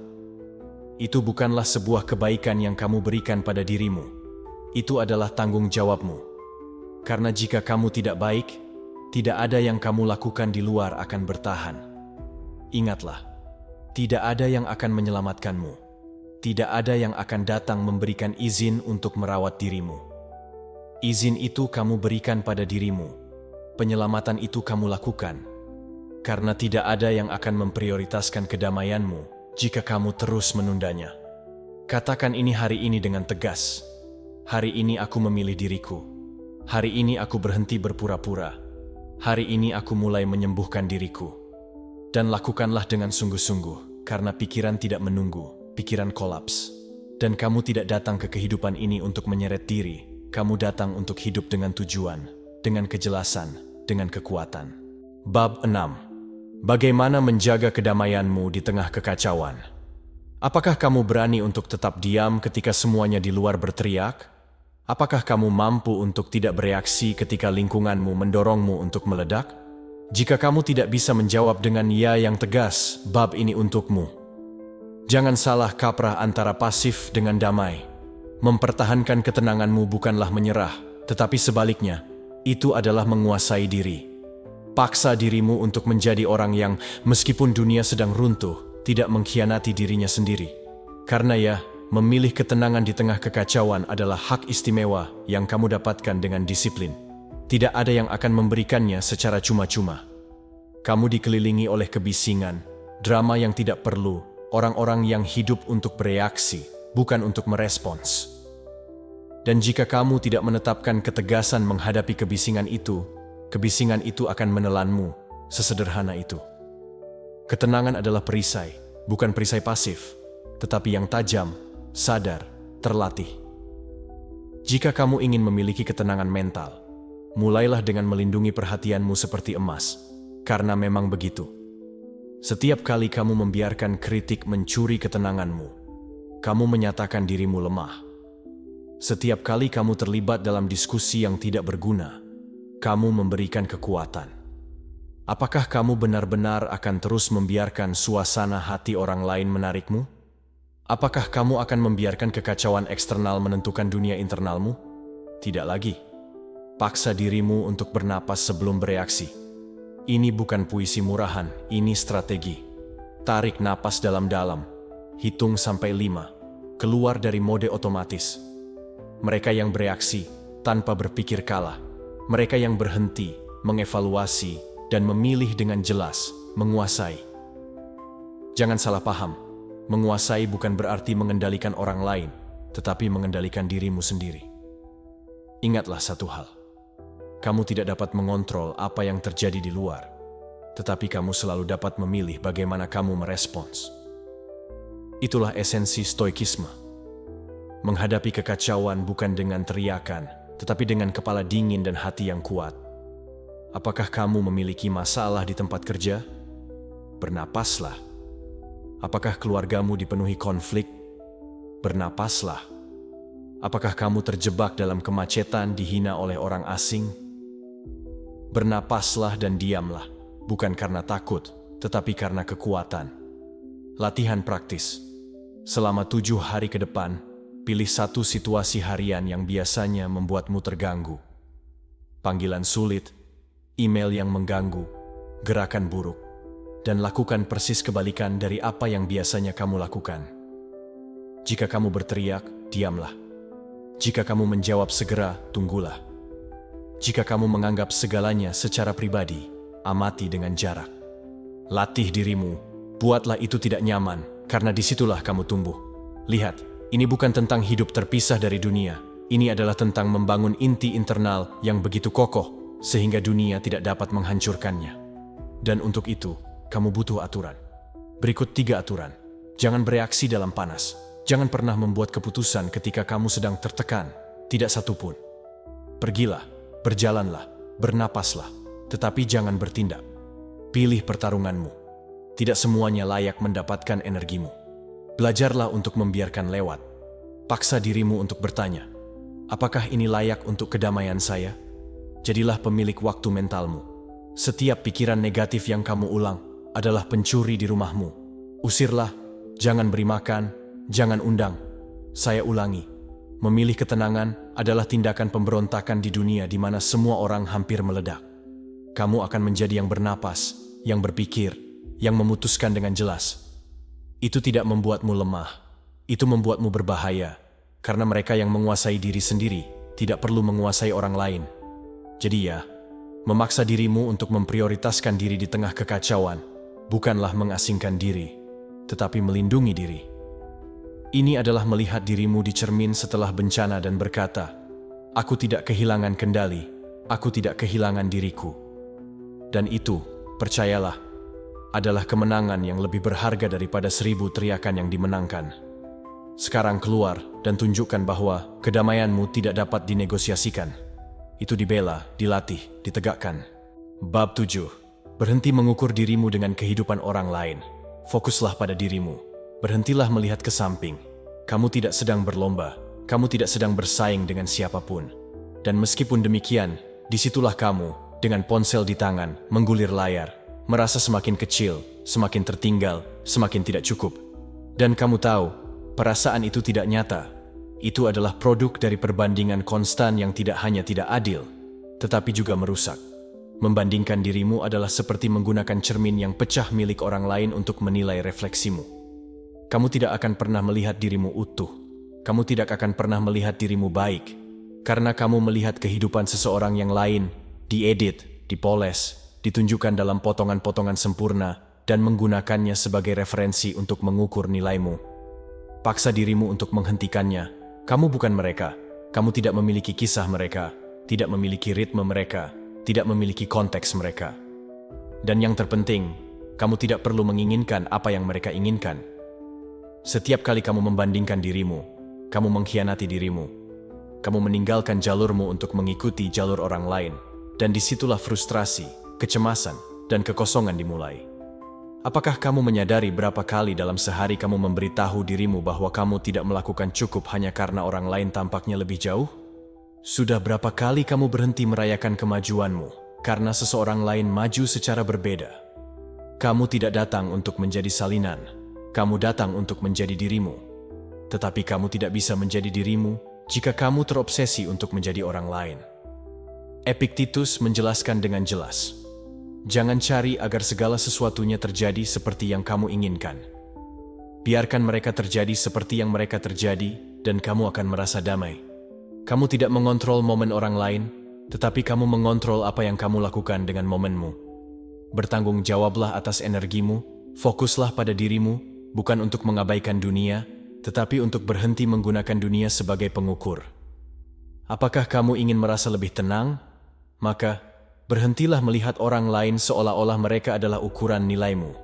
Itu bukanlah sebuah kebaikan yang kamu berikan pada dirimu. Itu adalah tanggung jawabmu. Karena jika kamu tidak baik, tidak ada yang kamu lakukan di luar akan bertahan. Ingatlah, tidak ada yang akan menyelamatkanmu. Tidak ada yang akan datang memberikan izin untuk merawat dirimu. Izin itu kamu berikan pada dirimu. Penyelamatan itu kamu lakukan. Karena tidak ada yang akan memprioritaskan kedamaianmu jika kamu terus menundanya. Katakan ini hari ini dengan tegas. Hari ini aku memilih diriku. Hari ini aku berhenti berpura-pura. Hari ini aku mulai menyembuhkan diriku. Dan lakukanlah dengan sungguh-sungguh, karena pikiran tidak menunggu. Pikiran kolaps. Dan kamu tidak datang ke kehidupan ini untuk menyeret diri. Kamu datang untuk hidup dengan tujuan, dengan kejelasan, dengan kekuatan. Bab 6. Bagaimana menjaga kedamaianmu di tengah kekacauan? Apakah kamu berani untuk tetap diam ketika semuanya di luar berteriak? Apakah kamu mampu untuk tidak bereaksi ketika lingkunganmu mendorongmu untuk meledak? Jika kamu tidak bisa menjawab dengan ya yang tegas, bab ini untukmu. Jangan salah kaprah antara pasif dengan damai. Mempertahankan ketenanganmu bukanlah menyerah, tetapi sebaliknya, itu adalah menguasai diri. Paksa dirimu untuk menjadi orang yang, meskipun dunia sedang runtuh, tidak mengkhianati dirinya sendiri. Karena ya, memilih ketenangan di tengah kekacauan adalah hak istimewa yang kamu dapatkan dengan disiplin. Tidak ada yang akan memberikannya secara cuma-cuma. Kamu dikelilingi oleh kebisingan, drama yang tidak perlu, orang-orang yang hidup untuk bereaksi, bukan untuk merespons. Dan jika kamu tidak menetapkan ketegasan menghadapi kebisingan itu akan menelanmu, sesederhana itu. Ketenangan adalah perisai, bukan perisai pasif, tetapi yang tajam, sadar, terlatih. Jika kamu ingin memiliki ketenangan mental, mulailah dengan melindungi perhatianmu seperti emas, karena memang begitu. Setiap kali kamu membiarkan kritik mencuri ketenanganmu, kamu menyatakan dirimu lemah. Setiap kali kamu terlibat dalam diskusi yang tidak berguna, kamu memberikan kekuatan. Apakah kamu benar-benar akan terus membiarkan suasana hati orang lain menarikmu? Apakah kamu akan membiarkan kekacauan eksternal menentukan dunia internalmu? Tidak lagi. Paksa dirimu untuk bernapas sebelum bereaksi. Ini bukan puisi murahan, ini strategi. Tarik napas dalam-dalam, hitung sampai 5, keluar dari mode otomatis. Mereka yang bereaksi tanpa berpikir kalah, mereka yang berhenti, mengevaluasi, dan memilih dengan jelas, menguasai. Jangan salah paham, menguasai bukan berarti mengendalikan orang lain, tetapi mengendalikan dirimu sendiri. Ingatlah satu hal. Kamu tidak dapat mengontrol apa yang terjadi di luar, tetapi kamu selalu dapat memilih bagaimana kamu merespons. Itulah esensi stoikisme. Menghadapi kekacauan bukan dengan teriakan, tetapi dengan kepala dingin dan hati yang kuat. Apakah kamu memiliki masalah di tempat kerja? Bernapaslah. Apakah keluargamu dipenuhi konflik? Bernapaslah. Apakah kamu terjebak dalam kemacetan dihina oleh orang asing? Bernapaslah dan diamlah, bukan karena takut, tetapi karena kekuatan. Latihan praktis. Selama 7 hari ke depan, pilih satu situasi harian yang biasanya membuatmu terganggu. Panggilan sulit, email yang mengganggu, gerakan buruk, dan lakukan persis kebalikan dari apa yang biasanya kamu lakukan. Jika kamu berteriak, diamlah. Jika kamu menjawab segera, tunggulah. Jika kamu menganggap segalanya secara pribadi, amati dengan jarak. Latih dirimu, buatlah itu tidak nyaman, karena disitulah kamu tumbuh. Lihat, Ini bukan tentang hidup terpisah dari dunia. Ini adalah tentang membangun inti internal yang begitu kokoh, sehingga dunia tidak dapat menghancurkannya. Dan untuk itu, kamu butuh aturan. Berikut 3 aturan. Jangan bereaksi dalam panas. Jangan pernah membuat keputusan ketika kamu sedang tertekan. Tidak satu pun. Pergilah, berjalanlah, bernapaslah, tetapi jangan bertindak. Pilih pertarunganmu. Tidak semuanya layak mendapatkan energimu. Belajarlah untuk membiarkan lewat. Paksa dirimu untuk bertanya, apakah ini layak untuk kedamaian saya? Jadilah pemilik waktu mentalmu. Setiap pikiran negatif yang kamu ulang adalah pencuri di rumahmu. Usirlah, jangan beri makan, jangan undang. Saya ulangi, memilih ketenangan adalah tindakan pemberontakan di dunia di mana semua orang hampir meledak. Kamu akan menjadi yang bernapas, yang berpikir, yang memutuskan dengan jelas. Itu tidak membuatmu lemah, itu membuatmu berbahaya, karena mereka yang menguasai diri sendiri tidak perlu menguasai orang lain. Jadi ya, memaksa dirimu untuk memprioritaskan diri di tengah kekacauan bukanlah mengasingkan diri, tetapi melindungi diri. Ini adalah melihat dirimu di cermin setelah bencana dan berkata, aku tidak kehilangan kendali, aku tidak kehilangan diriku. Dan itu, percayalah, adalah kemenangan yang lebih berharga daripada 1000 teriakan yang dimenangkan. Sekarang keluar dan tunjukkan bahwa kedamaianmu tidak dapat dinegosiasikan. Itu dibela, dilatih, ditegakkan. Bab 7. Berhenti mengukur dirimu dengan kehidupan orang lain. Fokuslah pada dirimu. Berhentilah melihat ke samping. Kamu tidak sedang berlomba. Kamu tidak sedang bersaing dengan siapapun. Dan meskipun demikian, disitulah kamu, dengan ponsel di tangan, menggulir layar, merasa semakin kecil, semakin tertinggal, semakin tidak cukup. Dan kamu tahu, perasaan itu tidak nyata. Itu adalah produk dari perbandingan konstan yang tidak hanya tidak adil, tetapi juga merusak. Membandingkan dirimu adalah seperti menggunakan cermin yang pecah milik orang lain untuk menilai refleksimu. Kamu tidak akan pernah melihat dirimu utuh. Kamu tidak akan pernah melihat dirimu baik, karena kamu melihat kehidupan seseorang yang lain, diedit, dipoles, ditunjukkan dalam potongan-potongan sempurna, dan menggunakannya sebagai referensi untuk mengukur nilaimu. Paksa dirimu untuk menghentikannya. Kamu bukan mereka. Kamu tidak memiliki kisah mereka, tidak memiliki ritme mereka, tidak memiliki konteks mereka. Dan yang terpenting, kamu tidak perlu menginginkan apa yang mereka inginkan. Setiap kali kamu membandingkan dirimu, kamu mengkhianati dirimu. Kamu meninggalkan jalurmu untuk mengikuti jalur orang lain. Dan disitulah frustrasi, kecemasan, dan kekosongan dimulai. Apakah kamu menyadari berapa kali dalam sehari kamu memberitahu dirimu bahwa kamu tidak melakukan cukup hanya karena orang lain tampaknya lebih jauh? Sudah berapa kali kamu berhenti merayakan kemajuanmu karena seseorang lain maju secara berbeda? Kamu tidak datang untuk menjadi salinan. Kamu datang untuk menjadi dirimu. Tetapi kamu tidak bisa menjadi dirimu jika kamu terobsesi untuk menjadi orang lain. Epictetus menjelaskan dengan jelas, jangan cari agar segala sesuatunya terjadi seperti yang kamu inginkan. Biarkan mereka terjadi seperti yang mereka terjadi, dan kamu akan merasa damai. Kamu tidak mengontrol momen orang lain, tetapi kamu mengontrol apa yang kamu lakukan dengan momenmu. Bertanggung jawablah atas energimu, fokuslah pada dirimu, bukan untuk mengabaikan dunia, tetapi untuk berhenti menggunakan dunia sebagai pengukur. Apakah kamu ingin merasa lebih tenang? Maka, berhentilah melihat orang lain seolah-olah mereka adalah ukuran nilaimu.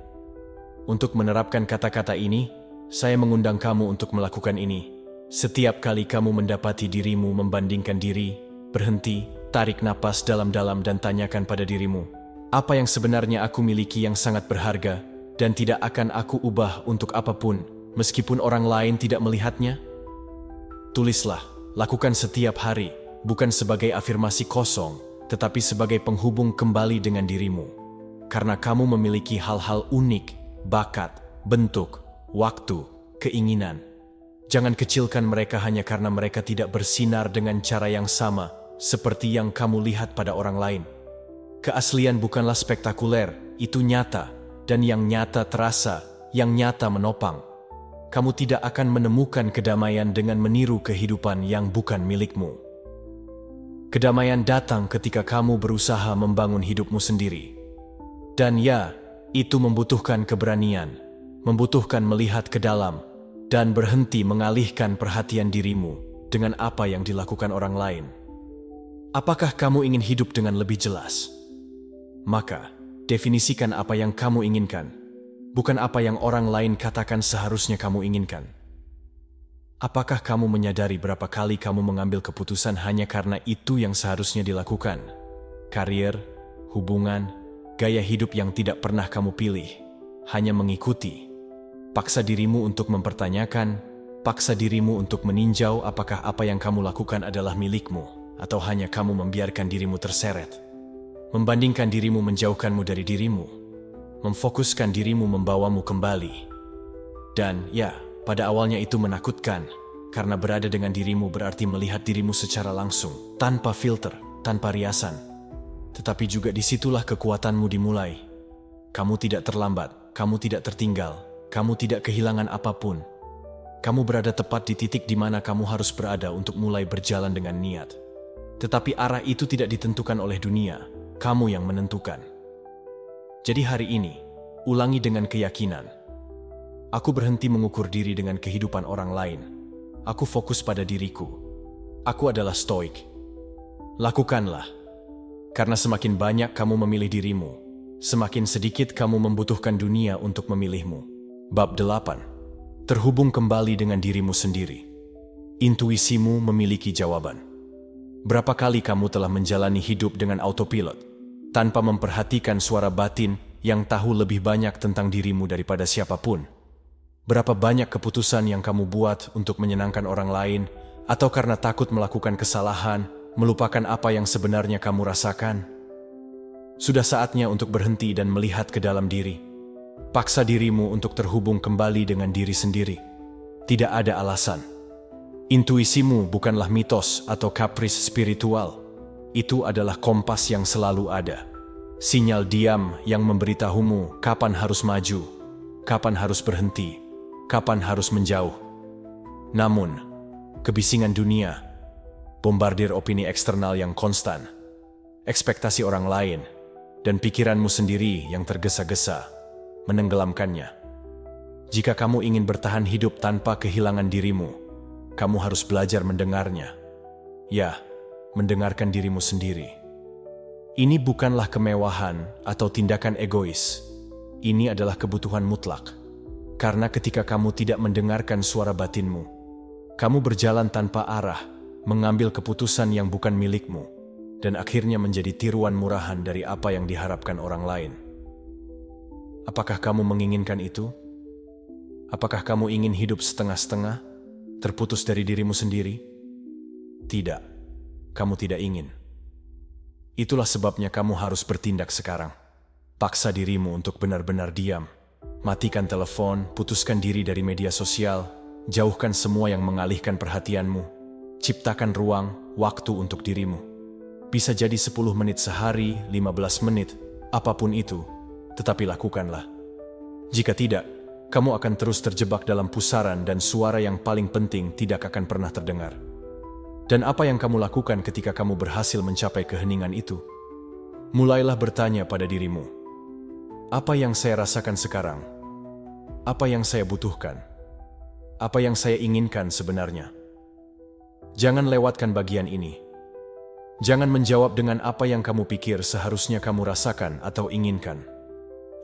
Untuk menerapkan kata-kata ini, saya mengundang kamu untuk melakukan ini. Setiap kali kamu mendapati dirimu membandingkan diri, berhenti, tarik napas dalam-dalam dan tanyakan pada dirimu, apa yang sebenarnya aku miliki yang sangat berharga, dan tidak akan aku ubah untuk apapun, meskipun orang lain tidak melihatnya? Tulislah, lakukan setiap hari, bukan sebagai afirmasi kosong, tetapi sebagai penghubung kembali dengan dirimu. Karena kamu memiliki hal-hal unik, bakat, bentuk, waktu, keinginan. Jangan kecilkan mereka hanya karena mereka tidak bersinar dengan cara yang sama, seperti yang kamu lihat pada orang lain. Keaslian bukanlah spektakuler, itu nyata. Dan yang nyata terasa, yang nyata menopang. Kamu tidak akan menemukan kedamaian dengan meniru kehidupan yang bukan milikmu. Kedamaian datang ketika kamu berusaha membangun hidupmu sendiri. Dan ya, itu membutuhkan keberanian, membutuhkan melihat ke dalam, dan berhenti mengalihkan perhatian dirimu dengan apa yang dilakukan orang lain. Apakah kamu ingin hidup dengan lebih jelas? Maka, definisikan apa yang kamu inginkan, bukan apa yang orang lain katakan seharusnya kamu inginkan. Apakah kamu menyadari berapa kali kamu mengambil keputusan hanya karena itu yang seharusnya dilakukan? Karier, hubungan, gaya hidup yang tidak pernah kamu pilih, hanya mengikuti. Paksa dirimu untuk mempertanyakan, paksa dirimu untuk meninjau apakah apa yang kamu lakukan adalah milikmu, atau hanya kamu membiarkan dirimu terseret. Membandingkan dirimu menjauhkanmu dari dirimu, memfokuskan dirimu membawamu kembali. Dan ya, pada awalnya itu menakutkan, karena berada dengan dirimu berarti melihat dirimu secara langsung, tanpa filter, tanpa riasan. Tetapi juga disitulah kekuatanmu dimulai. Kamu tidak terlambat, kamu tidak tertinggal, kamu tidak kehilangan apapun. Kamu berada tepat di titik di mana kamu harus berada untuk mulai berjalan dengan niat. Tetapi arah itu tidak ditentukan oleh dunia, kamu yang menentukan. Jadi hari ini, ulangi dengan keyakinan. Aku berhenti mengukur diri dengan kehidupan orang lain. Aku fokus pada diriku. Aku adalah stoik. Lakukanlah. Karena semakin banyak kamu memilih dirimu, semakin sedikit kamu membutuhkan dunia untuk memilihmu. Bab 8. Terhubung kembali dengan dirimu sendiri. Intuisimu memiliki jawaban. Berapa kali kamu telah menjalani hidup dengan autopilot, tanpa memperhatikan suara batin yang tahu lebih banyak tentang dirimu daripada siapapun? Berapa banyak keputusan yang kamu buat untuk menyenangkan orang lain, atau karena takut melakukan kesalahan, melupakan apa yang sebenarnya kamu rasakan? Sudah saatnya untuk berhenti dan melihat ke dalam diri. Paksa dirimu untuk terhubung kembali dengan diri sendiri. Tidak ada alasan. Intuisimu bukanlah mitos atau kapris spiritual. Itu adalah kompas yang selalu ada. Sinyal diam yang memberitahumu kapan harus maju, kapan harus berhenti, kapan harus menjauh. Namun, kebisingan dunia, bombardir opini eksternal yang konstan, ekspektasi orang lain, dan pikiranmu sendiri yang tergesa-gesa menenggelamkannya. Jika kamu ingin bertahan hidup tanpa kehilangan dirimu, kamu harus belajar mendengarnya. Ya, mendengarkan dirimu sendiri. Ini bukanlah kemewahan atau tindakan egois. Ini adalah kebutuhan mutlak. Karena ketika kamu tidak mendengarkan suara batinmu, kamu berjalan tanpa arah, mengambil keputusan yang bukan milikmu, dan akhirnya menjadi tiruan murahan dari apa yang diharapkan orang lain. Apakah kamu menginginkan itu? Apakah kamu ingin hidup setengah-setengah, terputus dari dirimu sendiri? Tidak, kamu tidak ingin. Itulah sebabnya kamu harus bertindak sekarang. Paksa dirimu untuk benar-benar diam. Matikan telepon, putuskan diri dari media sosial, jauhkan semua yang mengalihkan perhatianmu. Ciptakan ruang, waktu untuk dirimu. Bisa jadi 10 menit sehari, 15 menit, apapun itu. Tetapi lakukanlah. Jika tidak, kamu akan terus terjebak dalam pusaran dan suara yang paling penting tidak akan pernah terdengar. Dan apa yang kamu lakukan ketika kamu berhasil mencapai keheningan itu? Mulailah bertanya pada dirimu. Apa yang saya rasakan sekarang? Apa yang saya butuhkan? Apa yang saya inginkan sebenarnya? Jangan lewatkan bagian ini. Jangan menjawab dengan apa yang kamu pikir seharusnya kamu rasakan atau inginkan.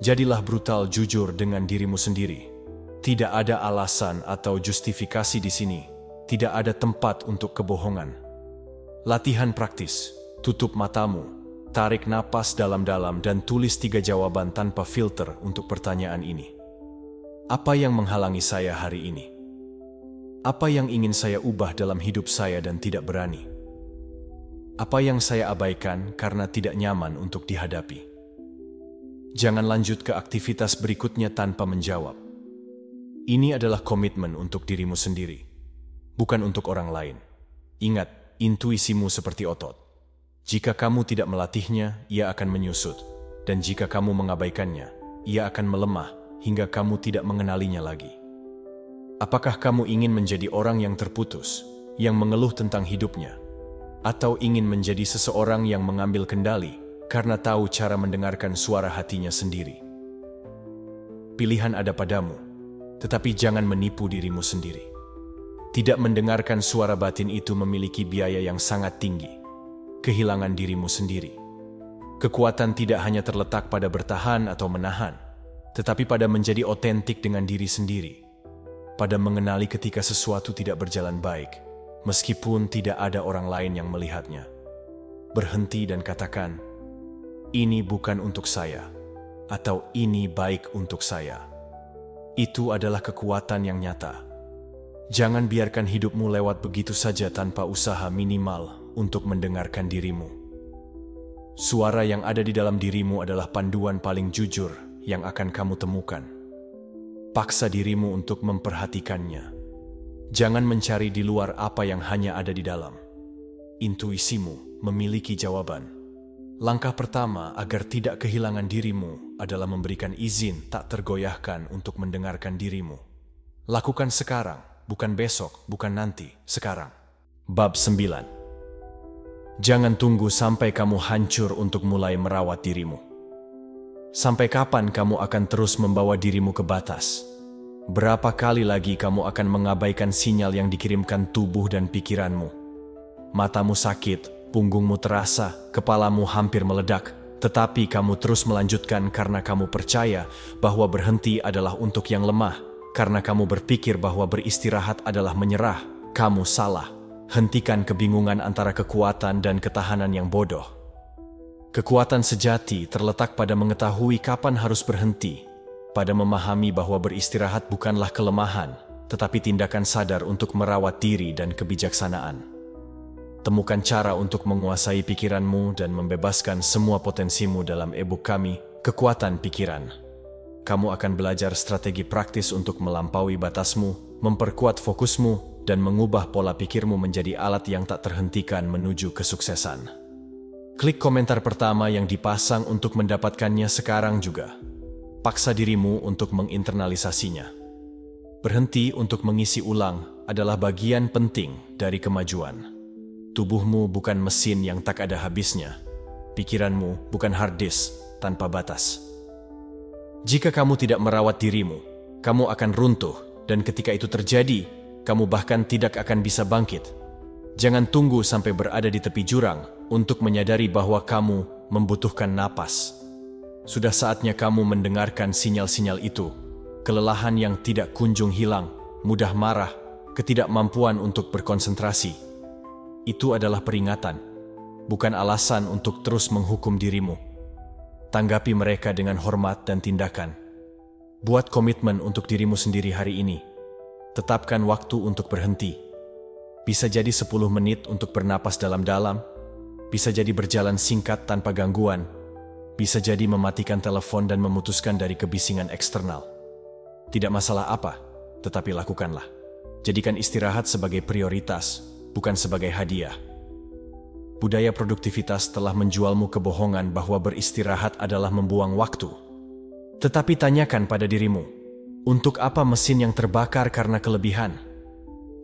Jadilah brutal jujur dengan dirimu sendiri. Tidak ada alasan atau justifikasi di sini. Tidak ada tempat untuk kebohongan. Latihan praktis. Tutup matamu, tarik napas dalam-dalam dan tulis 3 jawaban tanpa filter untuk pertanyaan ini. Apa yang menghalangi saya hari ini? Apa yang ingin saya ubah dalam hidup saya dan tidak berani? Apa yang saya abaikan karena tidak nyaman untuk dihadapi? Jangan lanjut ke aktivitas berikutnya tanpa menjawab. Ini adalah komitmen untuk dirimu sendiri, bukan untuk orang lain. Ingat, intuisimu seperti otot. Jika kamu tidak melatihnya, ia akan menyusut. Dan jika kamu mengabaikannya, ia akan melemah hingga kamu tidak mengenalinya lagi. Apakah kamu ingin menjadi orang yang terputus, yang mengeluh tentang hidupnya? Atau ingin menjadi seseorang yang mengambil kendali karena tahu cara mendengarkan suara hatinya sendiri? Pilihan ada padamu. Tetapi jangan menipu dirimu sendiri. Tidak mendengarkan suara batin itu memiliki biaya yang sangat tinggi. Kehilangan dirimu sendiri. Kekuatan tidak hanya terletak pada bertahan atau menahan, tetapi pada menjadi otentik dengan diri sendiri. Pada mengenali ketika sesuatu tidak berjalan baik, meskipun tidak ada orang lain yang melihatnya. Berhenti dan katakan, "Ini bukan untuk saya," atau "Ini baik untuk saya." Itu adalah kekuatan yang nyata. Jangan biarkan hidupmu lewat begitu saja tanpa usaha minimal untuk mendengarkan dirimu. Suara yang ada di dalam dirimu adalah panduan paling jujur yang akan kamu temukan. Paksa dirimu untuk memperhatikannya. Jangan mencari di luar apa yang hanya ada di dalam. Intuisimu memiliki jawaban. Langkah pertama agar tidak kehilangan dirimu adalah memberikan izin tak tergoyahkan untuk mendengarkan dirimu. Lakukan sekarang, bukan besok, bukan nanti, sekarang. Bab 9. Jangan tunggu sampai kamu hancur untuk mulai merawat dirimu. Sampai kapan kamu akan terus membawa dirimu ke batas? Berapa kali lagi kamu akan mengabaikan sinyal yang dikirimkan tubuh dan pikiranmu? Matamu sakit, punggungmu terasa, kepalamu hampir meledak, tetapi kamu terus melanjutkan karena kamu percaya bahwa berhenti adalah untuk yang lemah, karena kamu berpikir bahwa beristirahat adalah menyerah. Kamu salah. Hentikan kebingungan antara kekuatan dan ketahanan yang bodoh. Kekuatan sejati terletak pada mengetahui kapan harus berhenti, pada memahami bahwa beristirahat bukanlah kelemahan, tetapi tindakan sadar untuk merawat diri dan kebijaksanaan. Temukan cara untuk menguasai pikiranmu dan membebaskan semua potensimu dalam e-book kami, Kekuatan Pikiran. Kamu akan belajar strategi praktis untuk melampaui batasmu, memperkuat fokusmu, dan mengubah pola pikirmu menjadi alat yang tak terhentikan menuju kesuksesan. Klik komentar pertama yang dipasang untuk mendapatkannya sekarang juga. Paksa dirimu untuk menginternalisasinya. Berhenti untuk mengisi ulang adalah bagian penting dari kemajuan. Tubuhmu bukan mesin yang tak ada habisnya. Pikiranmu bukan hard disk tanpa batas. Jika kamu tidak merawat dirimu, kamu akan runtuh, dan ketika itu terjadi, kamu bahkan tidak akan bisa bangkit. Jangan tunggu sampai berada di tepi jurang untuk menyadari bahwa kamu membutuhkan napas. Sudah saatnya kamu mendengarkan sinyal-sinyal itu. Kelelahan yang tidak kunjung hilang, mudah marah, ketidakmampuan untuk berkonsentrasi. Itu adalah peringatan, bukan alasan untuk terus menghukum dirimu. Tanggapi mereka dengan hormat dan tindakan. Buat komitmen untuk dirimu sendiri hari ini. Tetapkan waktu untuk berhenti. Bisa jadi 10 menit untuk bernapas dalam-dalam, bisa jadi berjalan singkat tanpa gangguan, bisa jadi mematikan telepon dan memutuskan dari kebisingan eksternal. Tidak masalah apa, tetapi lakukanlah. Jadikan istirahat sebagai prioritas, bukan sebagai hadiah. Budaya produktivitas telah menjualmu kebohongan bahwa beristirahat adalah membuang waktu. Tetapi tanyakan pada dirimu, untuk apa mesin yang terbakar karena kelebihan?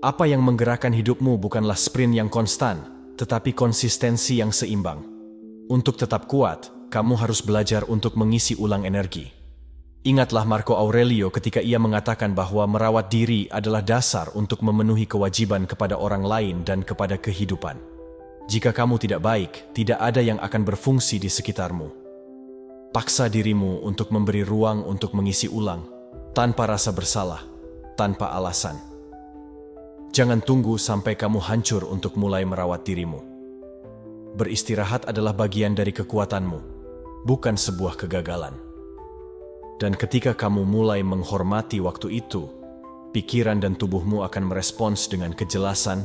Apa yang menggerakkan hidupmu bukanlah sprint yang konstan, tetapi konsistensi yang seimbang. Untuk tetap kuat, kamu harus belajar untuk mengisi ulang energi. Ingatlah Marco Aurelio ketika ia mengatakan bahwa merawat diri adalah dasar untuk memenuhi kewajiban kepada orang lain dan kepada kehidupan. Jika kamu tidak baik, tidak ada yang akan berfungsi di sekitarmu. Paksa dirimu untuk memberi ruang untuk mengisi ulang, tanpa rasa bersalah, tanpa alasan. Jangan tunggu sampai kamu hancur untuk mulai merawat dirimu. Beristirahat adalah bagian dari kekuatanmu, bukan sebuah kegagalan. Dan ketika kamu mulai menghormati waktu itu, pikiran dan tubuhmu akan merespons dengan kejelasan,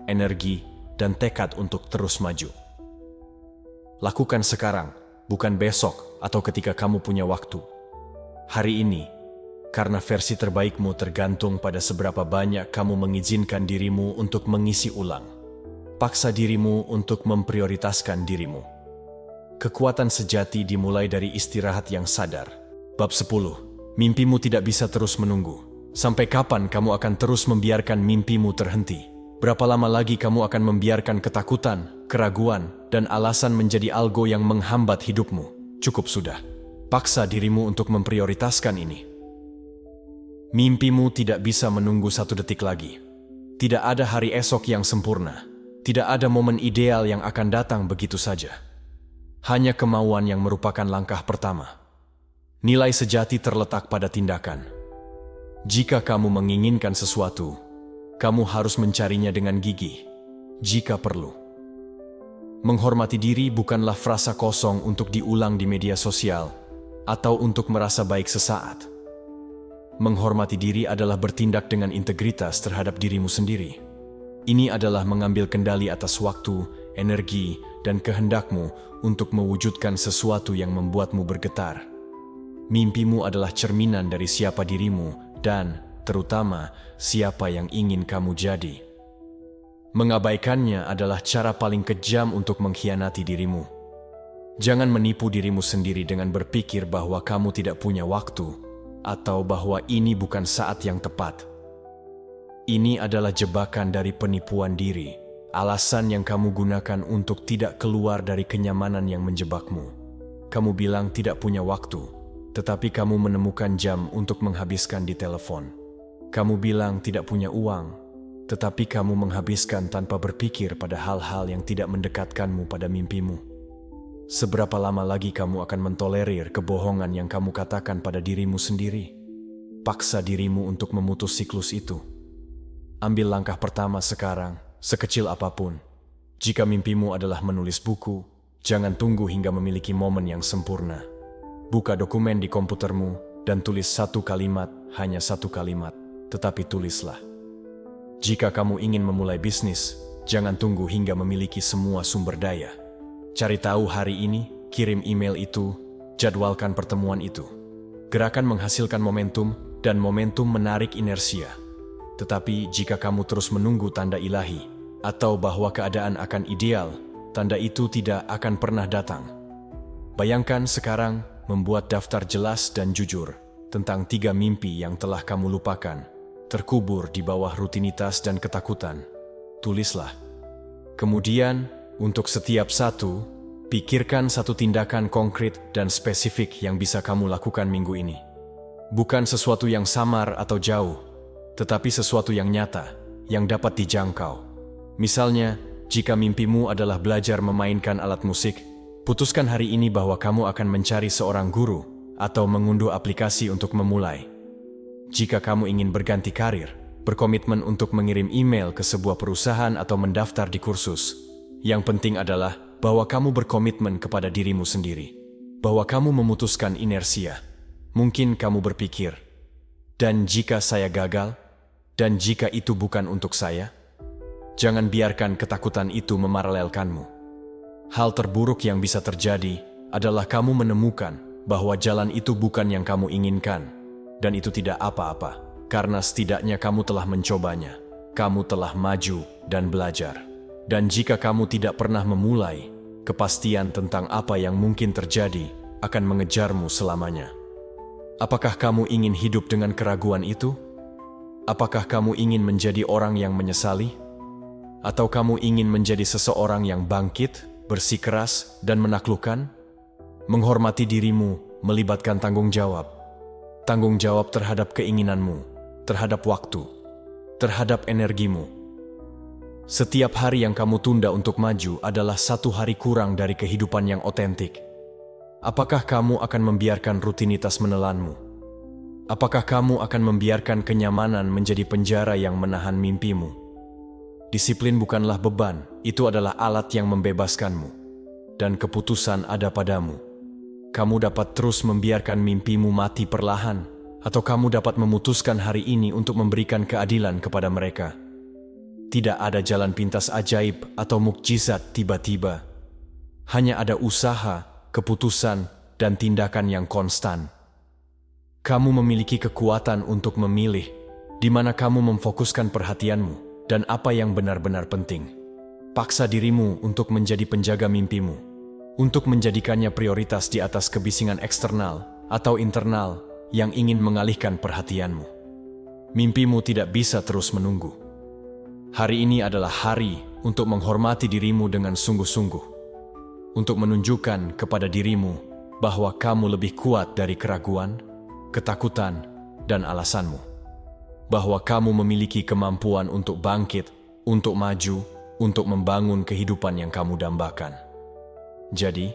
energi, dan tekad untuk terus maju. Lakukan sekarang, bukan besok atau ketika kamu punya waktu. Hari ini, karena versi terbaikmu tergantung pada seberapa banyak kamu mengizinkan dirimu untuk mengisi ulang. Paksa dirimu untuk memprioritaskan dirimu. Kekuatan sejati dimulai dari istirahat yang sadar. Bab 10. Mimpimu tidak bisa terus menunggu. Sampai kapan kamu akan terus membiarkan mimpimu terhenti? Berapa lama lagi kamu akan membiarkan ketakutan, keraguan, dan alasan menjadi algo yang menghambat hidupmu? Cukup sudah. Paksa dirimu untuk memprioritaskan ini. Mimpimu tidak bisa menunggu 1 detik lagi. Tidak ada hari esok yang sempurna. Tidak ada momen ideal yang akan datang begitu saja. Hanya kemauan yang merupakan langkah pertama. Nilai sejati terletak pada tindakan. Jika kamu menginginkan sesuatu, kamu harus mencarinya dengan gigih, jika perlu. Menghormati diri bukanlah frasa kosong untuk diulang di media sosial atau untuk merasa baik sesaat. Menghormati diri adalah bertindak dengan integritas terhadap dirimu sendiri. Ini adalah mengambil kendali atas waktu, energi, dan kehendakmu untuk mewujudkan sesuatu yang membuatmu bergetar. Mimpimu adalah cerminan dari siapa dirimu dan, terutama, siapa yang ingin kamu jadi. Mengabaikannya adalah cara paling kejam untuk mengkhianati dirimu. Jangan menipu dirimu sendiri dengan berpikir bahwa kamu tidak punya waktu atau bahwa ini bukan saat yang tepat. Ini adalah jebakan dari penipuan diri, alasan yang kamu gunakan untuk tidak keluar dari kenyamanan yang menjebakmu. Kamu bilang tidak punya waktu, tetapi kamu menemukan jam untuk menghabiskan di telepon. Kamu bilang tidak punya uang, tetapi kamu menghabiskan tanpa berpikir pada hal-hal yang tidak mendekatkanmu pada mimpimu. Seberapa lama lagi kamu akan mentolerir kebohongan yang kamu katakan pada dirimu sendiri? Paksa dirimu untuk memutus siklus itu. Ambil langkah pertama sekarang, sekecil apapun. Jika mimpimu adalah menulis buku, jangan tunggu hingga memiliki momen yang sempurna. Buka dokumen di komputermu dan tulis 1 kalimat, hanya 1 kalimat, tetapi tulislah. Jika kamu ingin memulai bisnis, jangan tunggu hingga memiliki semua sumber daya. Cari tahu hari ini, kirim email itu, jadwalkan pertemuan itu. Gerakan menghasilkan momentum, dan momentum menarik inersia. Tetapi jika kamu terus menunggu tanda ilahi, atau bahwa keadaan akan ideal, tanda itu tidak akan pernah datang. Bayangkan sekarang membuat daftar jelas dan jujur tentang 3 mimpi yang telah kamu lupakan, terkubur di bawah rutinitas dan ketakutan. Tulislah. Kemudian, untuk setiap satu, pikirkan 1 tindakan konkret dan spesifik yang bisa kamu lakukan minggu ini. Bukan sesuatu yang samar atau jauh, tetapi sesuatu yang nyata, yang dapat dijangkau. Misalnya, jika mimpimu adalah belajar memainkan alat musik, putuskan hari ini bahwa kamu akan mencari seorang guru atau mengunduh aplikasi untuk memulai. Jika kamu ingin berganti karir, berkomitmen untuk mengirim email ke sebuah perusahaan atau mendaftar di kursus. Yang penting adalah bahwa kamu berkomitmen kepada dirimu sendiri, bahwa kamu memutuskan inersia. Mungkin kamu berpikir, dan jika saya gagal? Dan jika itu bukan untuk saya? Jangan biarkan ketakutan itu memaralelkanmu. Hal terburuk yang bisa terjadi adalah kamu menemukan bahwa jalan itu bukan yang kamu inginkan, dan itu tidak apa-apa, karena setidaknya kamu telah mencobanya. Kamu telah maju dan belajar. Dan jika kamu tidak pernah memulai, kepastian tentang apa yang mungkin terjadi akan mengejarmu selamanya. Apakah kamu ingin hidup dengan keraguan itu? Apakah kamu ingin menjadi orang yang menyesali? Atau kamu ingin menjadi seseorang yang bangkit, bersikeras, dan menaklukkan? Menghormati dirimu melibatkan tanggung jawab. Tanggung jawab terhadap keinginanmu, terhadap waktu, terhadap energimu. Setiap hari yang kamu tunda untuk maju adalah 1 hari kurang dari kehidupan yang otentik. Apakah kamu akan membiarkan rutinitas menelanmu? Apakah kamu akan membiarkan kenyamanan menjadi penjara yang menahan mimpimu? Disiplin bukanlah beban, itu adalah alat yang membebaskanmu. Dan keputusan ada padamu. Kamu dapat terus membiarkan mimpimu mati perlahan, atau kamu dapat memutuskan hari ini untuk memberikan keadilan kepada mereka. Tidak ada jalan pintas ajaib atau mukjizat tiba-tiba. Hanya ada usaha, keputusan, dan tindakan yang konstan. Kamu memiliki kekuatan untuk memilih di mana kamu memfokuskan perhatianmu dan apa yang benar-benar penting. Paksa dirimu untuk menjadi penjaga mimpimu, untuk menjadikannya prioritas di atas kebisingan eksternal atau internal yang ingin mengalihkan perhatianmu. Mimpimu tidak bisa terus menunggu. Hari ini adalah hari untuk menghormati dirimu dengan sungguh-sungguh, untuk menunjukkan kepada dirimu bahwa kamu lebih kuat dari keraguan, ketakutan, dan alasanmu. bahwa kamu memiliki kemampuan untuk bangkit, untuk maju, untuk membangun kehidupan yang kamu dambakan. Jadi,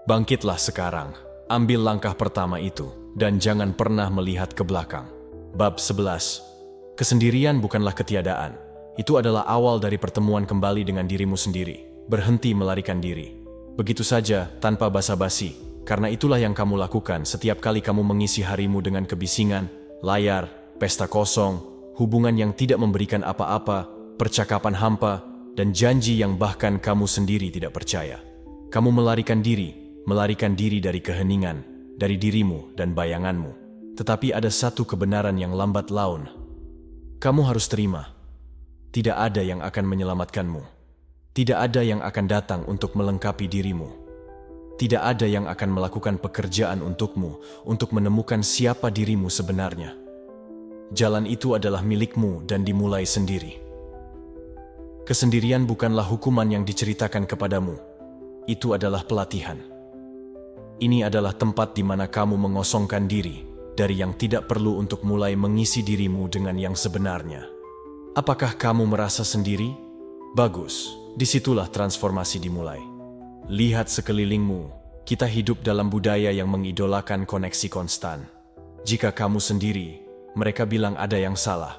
bangkitlah sekarang, ambil langkah pertama itu, dan jangan pernah melihat ke belakang. Bab 11. Kesendirian bukanlah ketiadaan. Itu adalah awal dari pertemuan kembali dengan dirimu sendiri. Berhenti melarikan diri. Begitu saja, tanpa basa-basi. Karena itulah yang kamu lakukan setiap kali kamu mengisi harimu dengan kebisingan, layar, pesta kosong, hubungan yang tidak memberikan apa-apa, percakapan hampa, dan janji yang bahkan kamu sendiri tidak percaya. Kamu melarikan diri dari keheningan, dari dirimu dan bayanganmu. Tetapi ada satu kebenaran yang lambat laun. Kamu harus terima. Tidak ada yang akan menyelamatkanmu. Tidak ada yang akan datang untuk melengkapi dirimu. Tidak ada yang akan melakukan pekerjaan untukmu, untuk menemukan siapa dirimu sebenarnya. Jalan itu adalah milikmu dan dimulai sendiri. Kesendirian bukanlah hukuman yang diceritakan kepadamu. Itu adalah pelatihan. Ini adalah tempat di mana kamu mengosongkan diri dari yang tidak perlu untuk mulai mengisi dirimu dengan yang sebenarnya. Apakah kamu merasa sendiri? Bagus, disitulah transformasi dimulai. Lihat sekelilingmu, kita hidup dalam budaya yang mengidolakan koneksi konstan. Jika kamu sendiri, mereka bilang ada yang salah,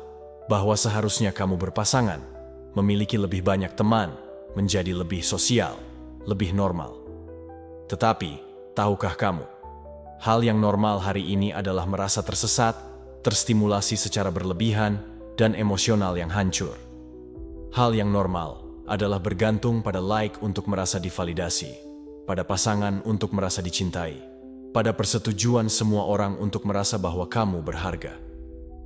bahwa seharusnya kamu berpasangan, memiliki lebih banyak teman, menjadi lebih sosial, lebih normal. Tetapi, tahukah kamu, hal yang normal hari ini adalah merasa tersesat, terstimulasi secara berlebihan, dan emosional yang hancur. Hal yang normal adalah bergantung pada like untuk merasa divalidasi, pada pasangan untuk merasa dicintai, pada persetujuan semua orang untuk merasa bahwa kamu berharga.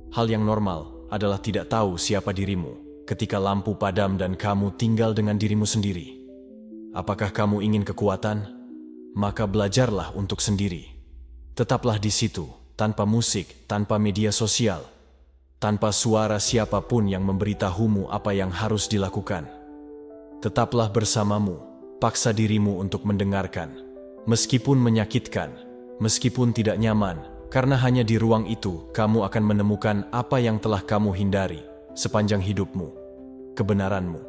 Hal yang normal adalah tidak tahu siapa dirimu ketika lampu padam dan kamu tinggal dengan dirimu sendiri. Apakah kamu ingin kekuatan? Maka belajarlah untuk sendiri. Tetaplah di situ, tanpa musik, tanpa media sosial, tanpa suara siapapun yang memberitahumu apa yang harus dilakukan. Tetaplah bersamamu, paksa dirimu untuk mendengarkan, meskipun menyakitkan, meskipun tidak nyaman, karena hanya di ruang itu kamu akan menemukan apa yang telah kamu hindari sepanjang hidupmu, kebenaranmu.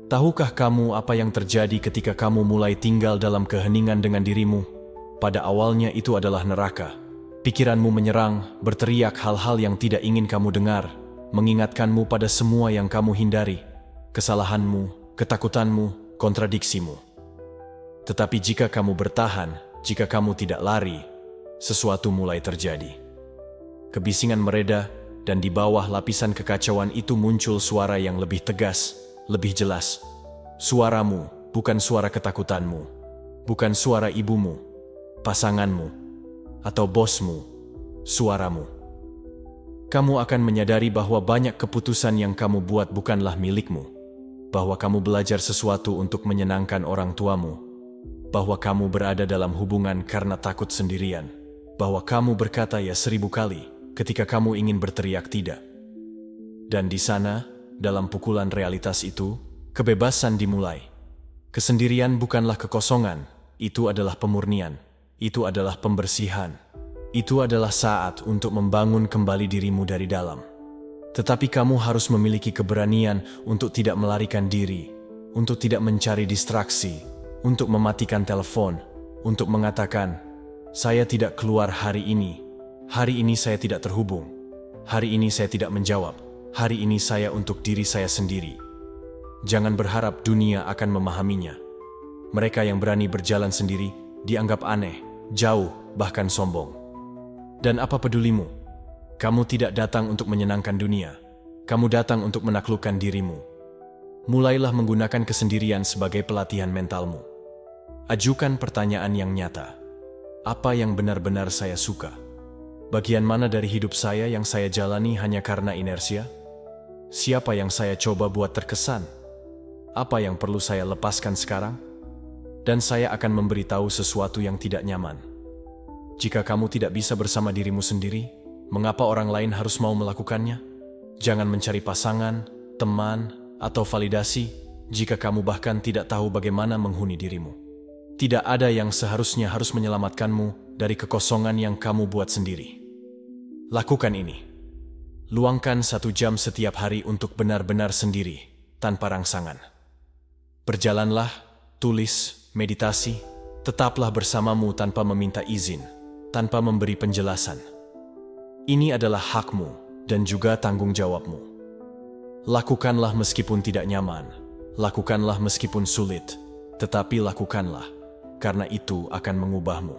Tahukah kamu apa yang terjadi ketika kamu mulai tinggal dalam keheningan dengan dirimu? Pada awalnya itu adalah neraka. Pikiranmu menyerang, berteriak hal-hal yang tidak ingin kamu dengar, mengingatkanmu pada semua yang kamu hindari, kesalahanmu, ketakutanmu, kontradiksimu. Tetapi jika kamu bertahan, jika kamu tidak lari, sesuatu mulai terjadi. Kebisingan mereda, dan di bawah lapisan kekacauan itu muncul suara yang lebih tegas, lebih jelas. Suaramu bukan suara ketakutanmu, bukan suara ibumu, pasanganmu, atau bosmu, suaramu. Kamu akan menyadari bahwa banyak keputusan yang kamu buat bukanlah milikmu, bahwa kamu belajar sesuatu untuk menyenangkan orang tuamu, bahwa kamu berada dalam hubungan karena takut sendirian, bahwa kamu berkata ya 1000 kali ketika kamu ingin berteriak tidak. Dan di sana, dalam pukulan realitas itu, kebebasan dimulai. Kesendirian bukanlah kekosongan, itu adalah pemurnian. Itu adalah pembersihan. Itu adalah saat untuk membangun kembali dirimu dari dalam. Tetapi kamu harus memiliki keberanian untuk tidak melarikan diri, untuk tidak mencari distraksi, untuk mematikan telepon, untuk mengatakan, saya tidak keluar hari ini saya tidak terhubung, hari ini saya tidak menjawab, hari ini saya untuk diri saya sendiri. Jangan berharap dunia akan memahaminya. Mereka yang berani berjalan sendiri dianggap aneh, jauh, bahkan sombong. Dan apa pedulimu? Kamu tidak datang untuk menyenangkan dunia. Kamu datang untuk menaklukkan dirimu. Mulailah menggunakan kesendirian sebagai pelatihan mentalmu. Ajukan pertanyaan yang nyata. Apa yang benar-benar saya suka? Bagian mana dari hidup saya yang saya jalani hanya karena inersia? Siapa yang saya coba buat terkesan? Apa yang perlu saya lepaskan sekarang? Dan saya akan memberitahu sesuatu yang tidak nyaman. Jika kamu tidak bisa bersama dirimu sendiri, mengapa orang lain harus mau melakukannya? Jangan mencari pasangan, teman, atau validasi jika kamu bahkan tidak tahu bagaimana menghuni dirimu. Tidak ada yang seharusnya harus menyelamatkanmu dari kekosongan yang kamu buat sendiri. Lakukan ini. Luangkan 1 jam setiap hari untuk benar-benar sendiri, tanpa rangsangan. Berjalanlah, tulis, meditasi, tetaplah bersamamu tanpa meminta izin, tanpa memberi penjelasan. Ini adalah hakmu dan juga tanggung jawabmu. Lakukanlah meskipun tidak nyaman, lakukanlah meskipun sulit, tetapi lakukanlah, karena itu akan mengubahmu.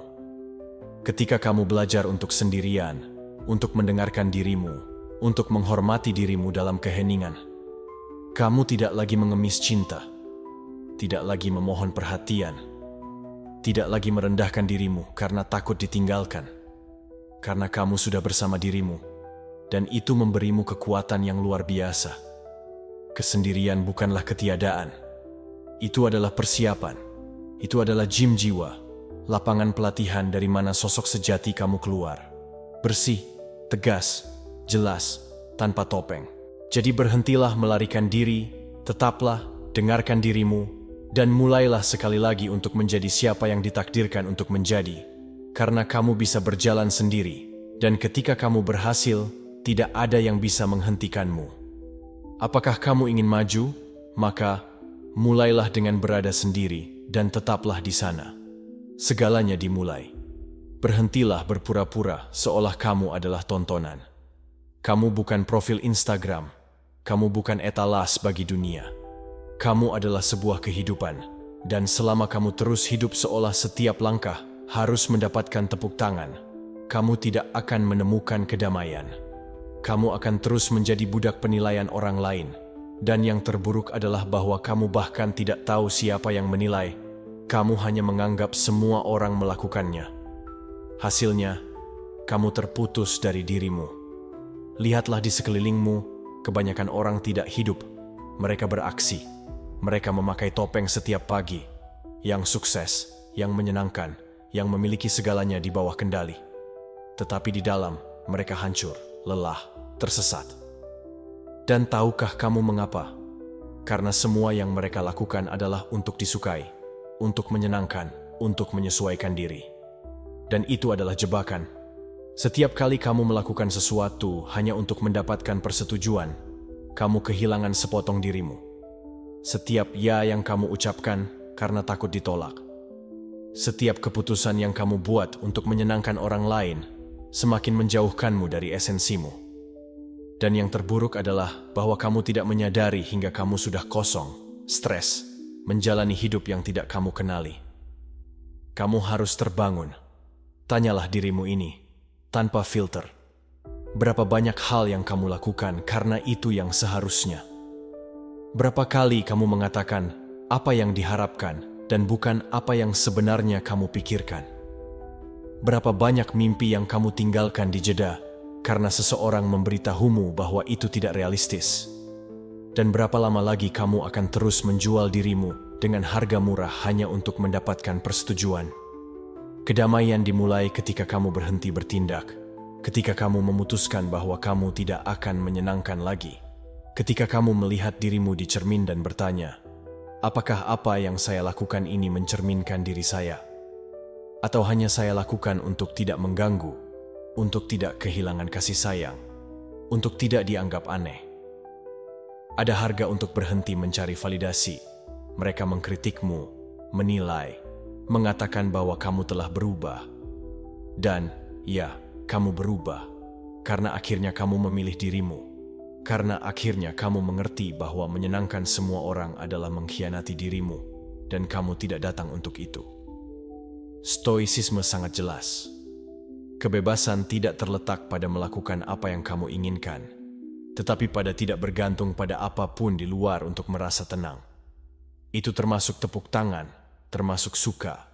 Ketika kamu belajar untuk sendirian, untuk mendengarkan dirimu, untuk menghormati dirimu dalam keheningan, kamu tidak lagi mengemis cinta, tidak lagi memohon perhatian, tidak lagi merendahkan dirimu karena takut ditinggalkan, karena kamu sudah bersama dirimu, dan itu memberimu kekuatan yang luar biasa. Kesendirian bukanlah ketiadaan, itu adalah persiapan, itu adalah gym jiwa, lapangan pelatihan dari mana sosok sejati kamu keluar. Bersih, tegas, jelas, tanpa topeng. Jadi berhentilah melarikan diri, tetaplah, dengarkan dirimu, dan mulailah sekali lagi untuk menjadi siapa yang ditakdirkan untuk menjadi. Karena kamu bisa berjalan sendiri, dan ketika kamu berhasil, tidak ada yang bisa menghentikanmu. Apakah kamu ingin maju? Maka, mulailah dengan berada sendiri, dan tetaplah di sana. Segalanya dimulai. Berhentilah berpura-pura seolah kamu adalah tontonan. Kamu bukan profil Instagram, kamu bukan etalas bagi dunia. Kamu adalah sebuah kehidupan, dan selama kamu terus hidup seolah setiap langkah harus mendapatkan tepuk tangan, kamu tidak akan menemukan kedamaian. Kamu akan terus menjadi budak penilaian orang lain, dan yang terburuk adalah bahwa kamu bahkan tidak tahu siapa yang menilai. Kamu hanya menganggap semua orang melakukannya. Hasilnya, kamu terputus dari dirimu. Lihatlah di sekelilingmu, kebanyakan orang tidak hidup. Mereka beraksi. Mereka memakai topeng setiap pagi. Yang sukses, yang menyenangkan, yang memiliki segalanya di bawah kendali. Tetapi di dalam, mereka hancur, lelah, tersesat. Dan tahukah kamu mengapa? Karena semua yang mereka lakukan adalah untuk disukai, untuk menyenangkan, untuk menyesuaikan diri. Dan itu adalah jebakan. Setiap kali kamu melakukan sesuatu hanya untuk mendapatkan persetujuan, kamu kehilangan sepotong dirimu. Setiap ya yang kamu ucapkan karena takut ditolak. Setiap keputusan yang kamu buat untuk menyenangkan orang lain semakin menjauhkanmu dari esensimu. Dan yang terburuk adalah bahwa kamu tidak menyadari hingga kamu sudah kosong, stres, menjalani hidup yang tidak kamu kenali. Kamu harus terbangun. Tanyalah dirimu ini, tanpa filter. Berapa banyak hal yang kamu lakukan karena itu yang seharusnya? Berapa kali kamu mengatakan apa yang diharapkan dan bukan apa yang sebenarnya kamu pikirkan? Berapa banyak mimpi yang kamu tinggalkan di jeda karena seseorang memberitahumu bahwa itu tidak realistis? Dan berapa lama lagi kamu akan terus menjual dirimu dengan harga murah hanya untuk mendapatkan persetujuan? Kedamaian dimulai ketika kamu berhenti bertindak, ketika kamu memutuskan bahwa kamu tidak akan menyenangkan lagi, ketika kamu melihat dirimu di cermin dan bertanya, apakah apa yang saya lakukan ini mencerminkan diri saya? Atau hanya saya lakukan untuk tidak mengganggu, untuk tidak kehilangan kasih sayang, untuk tidak dianggap aneh? Ada harga untuk berhenti mencari validasi. Mereka mengkritikmu, menilai, mengatakan bahwa kamu telah berubah. Dan, ya, kamu berubah. Karena akhirnya kamu memilih dirimu. Karena akhirnya kamu mengerti bahwa menyenangkan semua orang adalah mengkhianati dirimu. Dan kamu tidak datang untuk itu. Stoicisme sangat jelas. Kebebasan tidak terletak pada melakukan apa yang kamu inginkan, tetapi pada tidak bergantung pada apapun di luar untuk merasa tenang. Itu termasuk tepuk tangan, termasuk suka,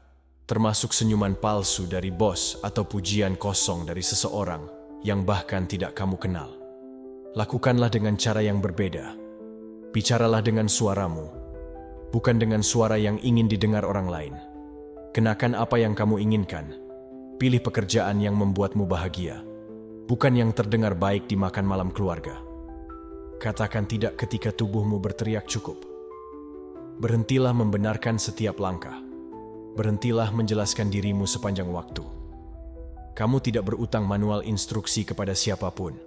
termasuk senyuman palsu dari bos atau pujian kosong dari seseorang yang bahkan tidak kamu kenal. Lakukanlah dengan cara yang berbeda. Bicaralah dengan suaramu, bukan dengan suara yang ingin didengar orang lain. Kenakan apa yang kamu inginkan. Pilih pekerjaan yang membuatmu bahagia, bukan yang terdengar baik di makan malam keluarga. Katakan tidak ketika tubuhmu berteriak cukup. Berhentilah membenarkan setiap langkah. Berhentilah menjelaskan dirimu sepanjang waktu. Kamu tidak berutang manual instruksi kepada siapapun.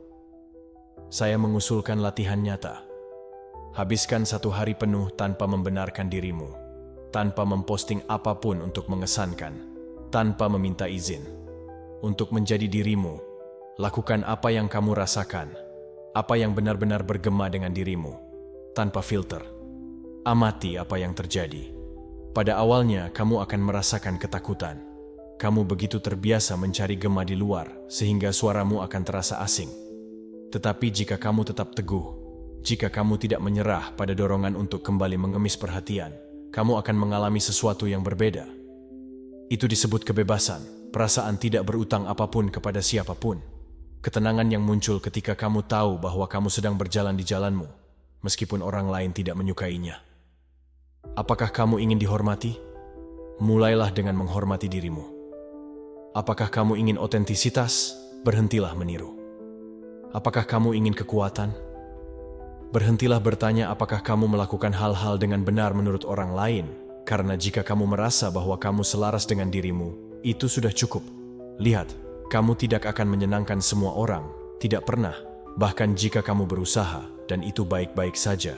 Saya mengusulkan latihan nyata. Habiskan 1 hari penuh tanpa membenarkan dirimu, tanpa memposting apapun untuk mengesankan, tanpa meminta izin. Untuk menjadi dirimu, lakukan apa yang kamu rasakan, apa yang benar-benar bergema dengan dirimu, tanpa filter. Amati apa yang terjadi. Pada awalnya, kamu akan merasakan ketakutan. Kamu begitu terbiasa mencari gema di luar, sehingga suaramu akan terasa asing. Tetapi jika kamu tetap teguh, jika kamu tidak menyerah pada dorongan untuk kembali mengemis perhatian, kamu akan mengalami sesuatu yang berbeda. Itu disebut kebebasan, perasaan tidak berutang apapun kepada siapapun. Ketenangan yang muncul ketika kamu tahu bahwa kamu sedang berjalan di jalanmu, meskipun orang lain tidak menyukainya. Apakah kamu ingin dihormati? Mulailah dengan menghormati dirimu. Apakah kamu ingin otentisitas? Berhentilah meniru. Apakah kamu ingin kekuatan? Berhentilah bertanya apakah kamu melakukan hal-hal dengan benar menurut orang lain, karena jika kamu merasa bahwa kamu selaras dengan dirimu, itu sudah cukup. Lihat, kamu tidak akan menyenangkan semua orang, tidak pernah. Bahkan jika kamu berusaha, dan itu baik-baik saja.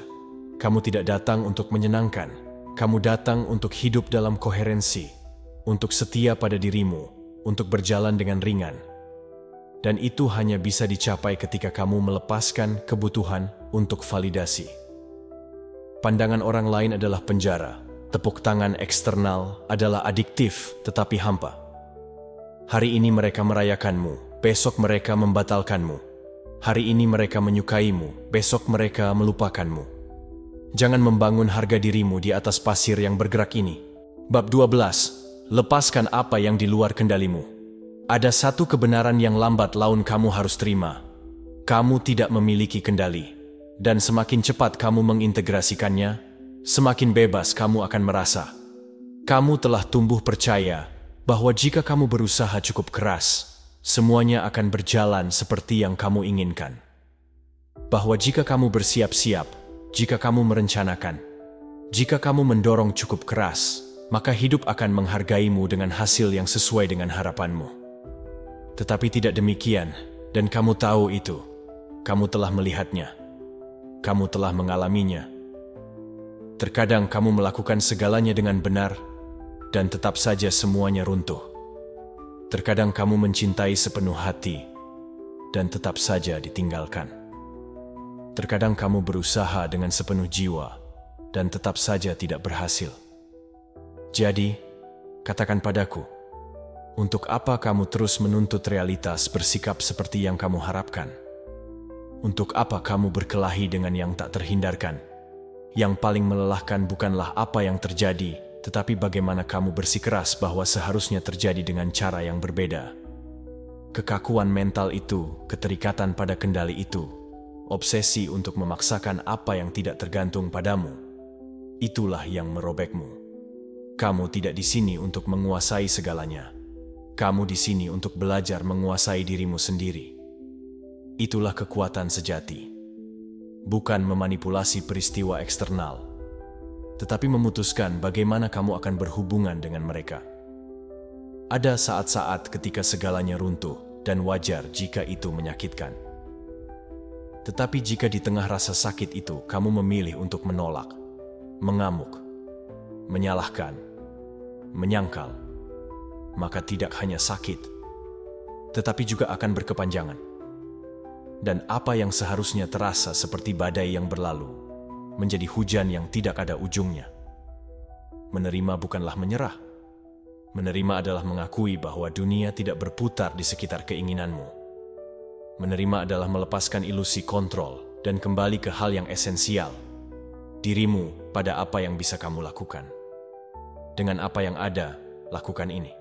Kamu tidak datang untuk menyenangkan, kamu datang untuk hidup dalam koherensi, untuk setia pada dirimu, untuk berjalan dengan ringan. Dan itu hanya bisa dicapai ketika kamu melepaskan kebutuhan untuk validasi. Pandangan orang lain adalah penjara, tepuk tangan eksternal adalah adiktif tetapi hampa. Hari ini mereka merayakanmu, besok mereka membatalkanmu. Hari ini mereka menyukaimu, besok mereka melupakanmu. Jangan membangun harga dirimu di atas pasir yang bergerak ini. Bab 12. Lepaskan apa yang di luar kendalimu. Ada satu kebenaran yang lambat laun kamu harus terima. Kamu tidak memiliki kendali. Dan semakin cepat kamu mengintegrasikannya, semakin bebas kamu akan merasa. Kamu telah tumbuh percaya bahwa jika kamu berusaha cukup keras, semuanya akan berjalan seperti yang kamu inginkan. Bahwa jika kamu bersiap-siap, jika kamu merencanakan, jika kamu mendorong cukup keras, maka hidup akan menghargaimu dengan hasil yang sesuai dengan harapanmu. Tetapi tidak demikian, dan kamu tahu itu. Kamu telah melihatnya. Kamu telah mengalaminya. Terkadang kamu melakukan segalanya dengan benar, dan tetap saja semuanya runtuh. Terkadang kamu mencintai sepenuh hati, dan tetap saja ditinggalkan. Terkadang kamu berusaha dengan sepenuh jiwa, dan tetap saja tidak berhasil. Jadi, katakan padaku, untuk apa kamu terus menuntut realitas bersikap seperti yang kamu harapkan? Untuk apa kamu berkelahi dengan yang tak terhindarkan? Yang paling melelahkan bukanlah apa yang terjadi, tetapi bagaimana kamu bersikeras bahwa seharusnya terjadi dengan cara yang berbeda. Kekakuan mental itu, keterikatan pada kendali itu, obsesi untuk memaksakan apa yang tidak tergantung padamu, itulah yang merobekmu. Kamu tidak di sini untuk menguasai segalanya. Kamu di sini untuk belajar menguasai dirimu sendiri. Itulah kekuatan sejati. Bukan memanipulasi peristiwa eksternal, tetapi memutuskan bagaimana kamu akan berhubungan dengan mereka. Ada saat-saat ketika segalanya runtuh, dan wajar jika itu menyakitkan. Tetapi jika di tengah rasa sakit itu kamu memilih untuk menolak, mengamuk, menyalahkan, menyangkal, maka tidak hanya sakit, tetapi juga akan berkepanjangan. Dan apa yang seharusnya terasa seperti badai yang berlalu, menjadi hujan yang tidak ada ujungnya. Menerima bukanlah menyerah. Menerima adalah mengakui bahwa dunia tidak berputar di sekitar keinginanmu. Menerima adalah melepaskan ilusi kontrol dan kembali ke hal yang esensial, dirimu pada apa yang bisa kamu lakukan. Dengan apa yang ada, lakukan ini.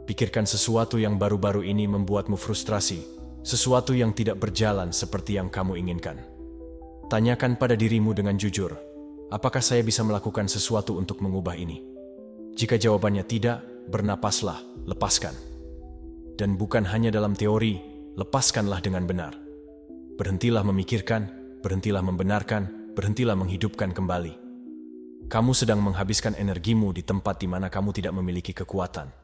Pikirkan sesuatu yang baru-baru ini membuatmu frustrasi, sesuatu yang tidak berjalan seperti yang kamu inginkan. Tanyakan pada dirimu dengan jujur, apakah saya bisa melakukan sesuatu untuk mengubah ini? Jika jawabannya tidak, bernapaslah, lepaskan. Dan bukan hanya dalam teori, lepaskanlah dengan benar. Berhentilah memikirkan, berhentilah membenarkan, berhentilah menghidupkan kembali. Kamu sedang menghabiskan energimu di tempat di mana kamu tidak memiliki kekuatan.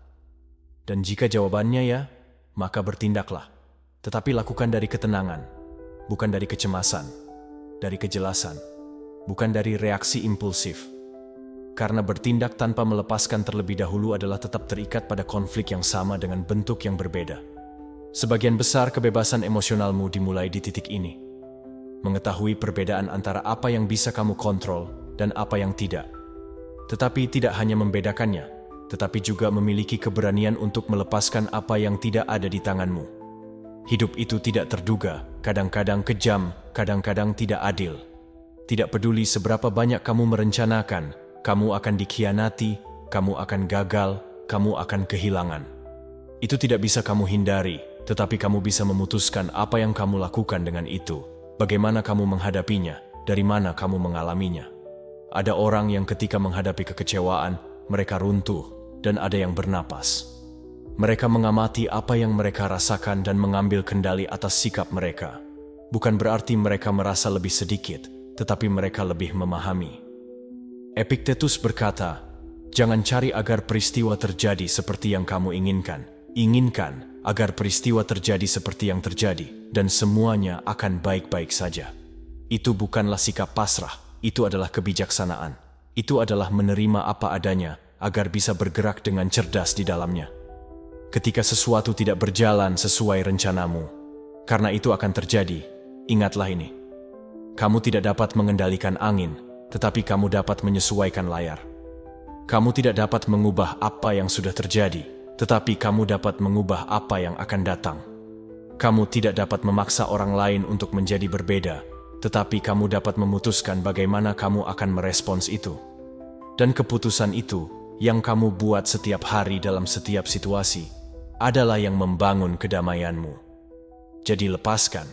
Dan jika jawabannya ya, maka bertindaklah. Tetapi lakukan dari ketenangan. bukan dari kecemasan, dari kejelasan, bukan dari reaksi impulsif. Karena bertindak tanpa melepaskan terlebih dahulu adalah tetap terikat pada konflik yang sama dengan bentuk yang berbeda. Sebagian besar kebebasan emosionalmu dimulai di titik ini. Mengetahui perbedaan antara apa yang bisa kamu kontrol dan apa yang tidak. Tetapi tidak hanya membedakannya, tetapi juga memiliki keberanian untuk melepaskan apa yang tidak ada di tanganmu. Hidup itu tidak terduga, kadang-kadang kejam, kadang-kadang tidak adil. Tidak peduli seberapa banyak kamu merencanakan, kamu akan dikhianati, kamu akan gagal, kamu akan kehilangan. Itu tidak bisa kamu hindari, tetapi kamu bisa memutuskan apa yang kamu lakukan dengan itu, bagaimana kamu menghadapinya, dari mana kamu mengalaminya. Ada orang yang ketika menghadapi kekecewaan, mereka runtuh, dan ada yang bernapas. Mereka mengamati apa yang mereka rasakan dan mengambil kendali atas sikap mereka. Bukan berarti mereka merasa lebih sedikit, tetapi mereka lebih memahami. Epictetus berkata, "Jangan cari agar peristiwa terjadi seperti yang kamu inginkan. Inginkan agar peristiwa terjadi seperti yang terjadi, dan semuanya akan baik-baik saja." Itu bukanlah sikap pasrah. Itu adalah kebijaksanaan. Itu adalah menerima apa adanya agar bisa bergerak dengan cerdas di dalamnya. Ketika sesuatu tidak berjalan sesuai rencanamu, karena itu akan terjadi, ingatlah ini. Kamu tidak dapat mengendalikan angin, tetapi kamu dapat menyesuaikan layar. Kamu tidak dapat mengubah apa yang sudah terjadi, tetapi kamu dapat mengubah apa yang akan datang. Kamu tidak dapat memaksa orang lain untuk menjadi berbeda, tetapi kamu dapat memutuskan bagaimana kamu akan merespons itu. Dan keputusan itu, yang kamu buat setiap hari dalam setiap situasi, adalah yang membangun kedamaianmu. Jadi lepaskan,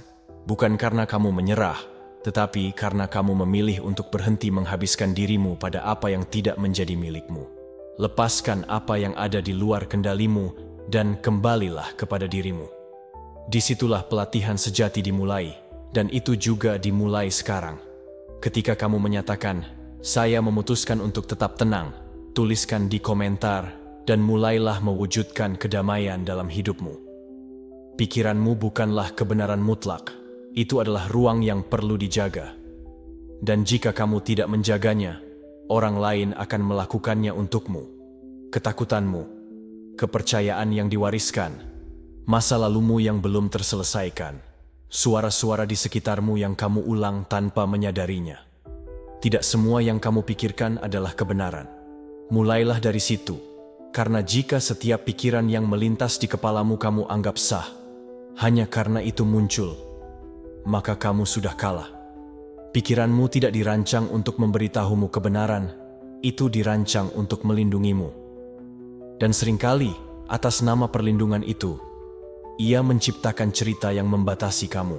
bukan karena kamu menyerah, tetapi karena kamu memilih untuk berhenti menghabiskan dirimu pada apa yang tidak menjadi milikmu. Lepaskan apa yang ada di luar kendalimu, dan kembalilah kepada dirimu. Disitulah pelatihan sejati dimulai. Dan itu juga dimulai sekarang. Ketika kamu menyatakan, "Saya memutuskan untuk tetap tenang," tuliskan di komentar, dan mulailah mewujudkan kedamaian dalam hidupmu. Pikiranmu bukanlah kebenaran mutlak. Itu adalah ruang yang perlu dijaga. Dan jika kamu tidak menjaganya, orang lain akan melakukannya untukmu. Ketakutanmu, kepercayaan yang diwariskan, masa lalumu yang belum terselesaikan, suara-suara di sekitarmu yang kamu ulang tanpa menyadarinya. Tidak semua yang kamu pikirkan adalah kebenaran. Mulailah dari situ, karena jika setiap pikiran yang melintas di kepalamu kamu anggap sah, hanya karena itu muncul, maka kamu sudah kalah. Pikiranmu tidak dirancang untuk memberitahumu kebenaran, itu dirancang untuk melindungimu. Dan seringkali, atas nama perlindungan itu, ia menciptakan cerita yang membatasi kamu.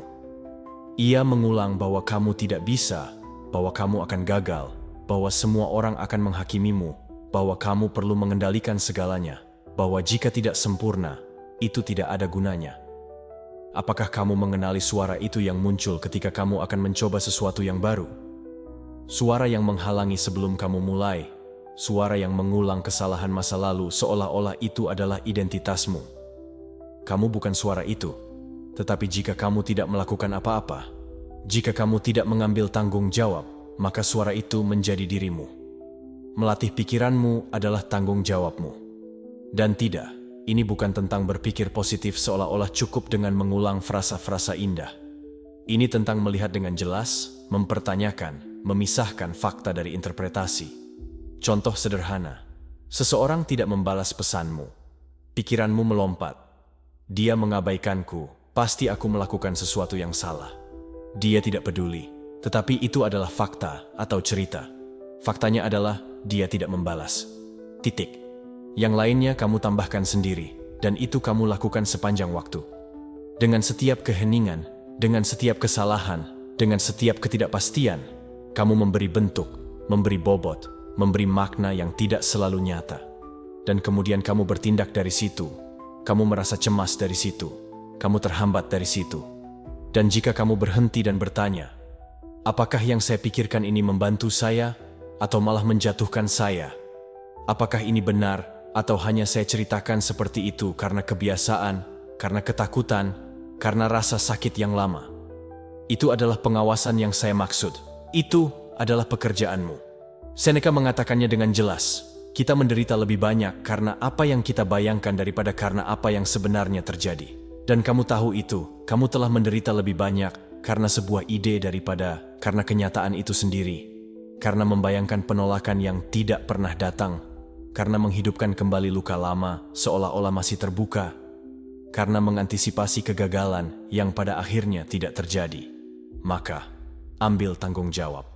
Ia mengulang bahwa kamu tidak bisa, bahwa kamu akan gagal, bahwa semua orang akan menghakimimu, bahwa kamu perlu mengendalikan segalanya, bahwa jika tidak sempurna, itu tidak ada gunanya. Apakah kamu mengenali suara itu yang muncul ketika kamu akan mencoba sesuatu yang baru? Suara yang menghalangi sebelum kamu mulai, suara yang mengulang kesalahan masa lalu seolah-olah itu adalah identitasmu. Kamu bukan suara itu, tetapi jika kamu tidak melakukan apa-apa, jika kamu tidak mengambil tanggung jawab, maka suara itu menjadi dirimu. Melatih pikiranmu adalah tanggung jawabmu. Dan tidak, ini bukan tentang berpikir positif seolah-olah cukup dengan mengulang frasa-frasa indah. Ini tentang melihat dengan jelas, mempertanyakan, memisahkan fakta dari interpretasi. Contoh sederhana, seseorang tidak membalas pesanmu. Pikiranmu melompat. Dia mengabaikanku, pasti aku melakukan sesuatu yang salah. Dia tidak peduli, tetapi itu adalah fakta atau cerita. Faktanya adalah dia tidak membalas. Titik. Yang lainnya kamu tambahkan sendiri, dan itu kamu lakukan sepanjang waktu. Dengan setiap keheningan, dengan setiap kesalahan, dengan setiap ketidakpastian, kamu memberi bentuk, memberi bobot, memberi makna yang tidak selalu nyata. Dan kemudian kamu bertindak dari situ. Kamu merasa cemas dari situ. Kamu terhambat dari situ. Dan jika kamu berhenti dan bertanya, apakah yang saya pikirkan ini membantu saya atau malah menjatuhkan saya? Apakah ini benar atau hanya saya ceritakan seperti itu karena kebiasaan, karena ketakutan, karena rasa sakit yang lama? Itu adalah pengawasan yang saya maksud. Itu adalah pekerjaanmu. Seneca mengatakannya dengan jelas. Kita menderita lebih banyak karena apa yang kita bayangkan daripada karena apa yang sebenarnya terjadi. Dan kamu tahu itu, kamu telah menderita lebih banyak karena sebuah ide daripada karena kenyataan itu sendiri. Karena membayangkan penolakan yang tidak pernah datang. Karena menghidupkan kembali luka lama seolah-olah masih terbuka. Karena mengantisipasi kegagalan yang pada akhirnya tidak terjadi. Maka, ambil tanggung jawab.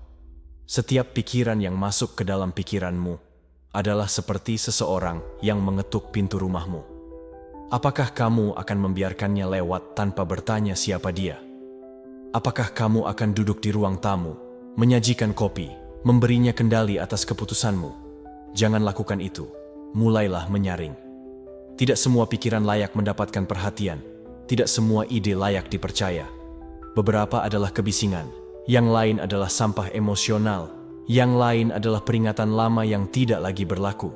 Setiap pikiran yang masuk ke dalam pikiranmu adalah seperti seseorang yang mengetuk pintu rumahmu. Apakah kamu akan membiarkannya lewat tanpa bertanya siapa dia? Apakah kamu akan duduk di ruang tamu, menyajikan kopi, memberinya kendali atas keputusanmu? Jangan lakukan itu. Mulailah menyaring. Tidak semua pikiran layak mendapatkan perhatian. Tidak semua ide layak dipercaya. Beberapa adalah kebisingan. Yang lain adalah sampah emosional. Yang lain adalah peringatan lama yang tidak lagi berlaku.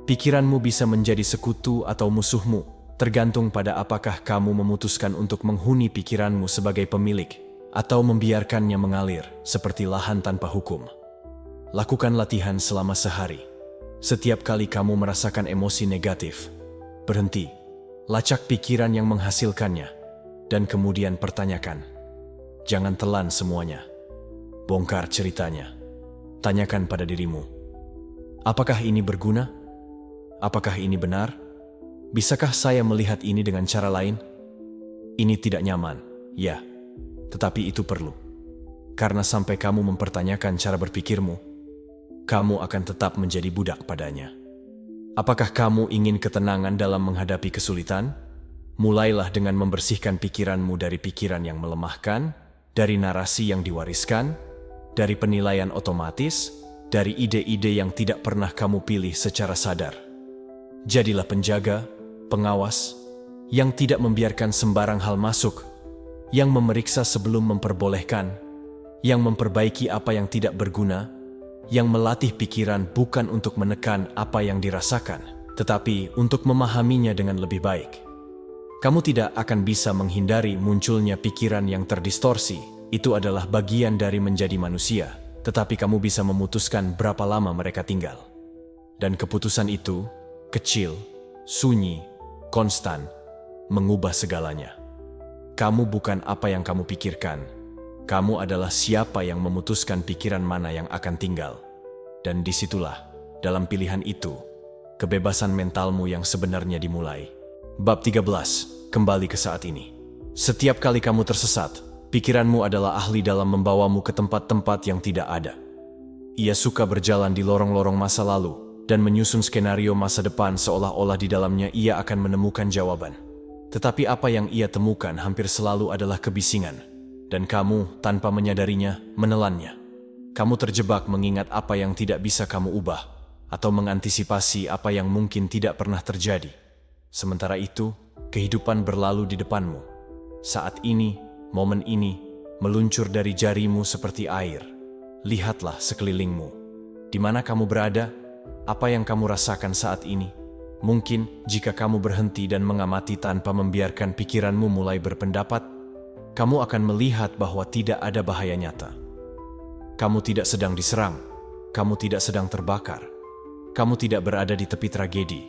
Pikiranmu bisa menjadi sekutu atau musuhmu, tergantung pada apakah kamu memutuskan untuk menghuni pikiranmu sebagai pemilik, atau membiarkannya mengalir seperti lahan tanpa hukum. Lakukan latihan selama sehari. Setiap kali kamu merasakan emosi negatif, berhenti, lacak pikiran yang menghasilkannya, dan kemudian pertanyakan. Jangan telan semuanya. Bongkar ceritanya. Tanyakan pada dirimu, apakah ini berguna? Apakah ini benar? Bisakah saya melihat ini dengan cara lain? Ini tidak nyaman, ya, tetapi itu perlu. Karena sampai kamu mempertanyakan cara berpikirmu, kamu akan tetap menjadi budak padanya. Apakah kamu ingin ketenangan dalam menghadapi kesulitan? Mulailah dengan membersihkan pikiranmu dari pikiran yang melemahkan, dari narasi yang diwariskan, dari penilaian otomatis, dari ide-ide yang tidak pernah kamu pilih secara sadar. Jadilah penjaga, pengawas, yang tidak membiarkan sembarang hal masuk, yang memeriksa sebelum memperbolehkan, yang memperbaiki apa yang tidak berguna, yang melatih pikiran bukan untuk menekan apa yang dirasakan, tetapi untuk memahaminya dengan lebih baik. Kamu tidak akan bisa menghindari munculnya pikiran yang terdistorsi. Itu adalah bagian dari menjadi manusia, tetapi kamu bisa memutuskan berapa lama mereka tinggal. Dan keputusan itu, kecil, sunyi, konstan, mengubah segalanya. Kamu bukan apa yang kamu pikirkan. Kamu adalah siapa yang memutuskan pikiran mana yang akan tinggal. Dan disitulah, dalam pilihan itu, kebebasan mentalmu yang sebenarnya dimulai. Bab 13, kembali ke saat ini. Setiap kali kamu tersesat, pikiranmu adalah ahli dalam membawamu ke tempat-tempat yang tidak ada. Ia suka berjalan di lorong-lorong masa lalu dan menyusun skenario masa depan seolah-olah di dalamnya ia akan menemukan jawaban. Tetapi apa yang ia temukan hampir selalu adalah kebisingan, dan kamu, tanpa menyadarinya, menelannya. Kamu terjebak mengingat apa yang tidak bisa kamu ubah, atau mengantisipasi apa yang mungkin tidak pernah terjadi. Sementara itu, kehidupan berlalu di depanmu. Saat ini, momen ini meluncur dari jarimu seperti air. Lihatlah sekelilingmu. Di mana kamu berada? Apa yang kamu rasakan saat ini? Mungkin jika kamu berhenti dan mengamati tanpa membiarkan pikiranmu mulai berpendapat, kamu akan melihat bahwa tidak ada bahaya nyata. Kamu tidak sedang diserang. Kamu tidak sedang terbakar. Kamu tidak berada di tepi tragedi.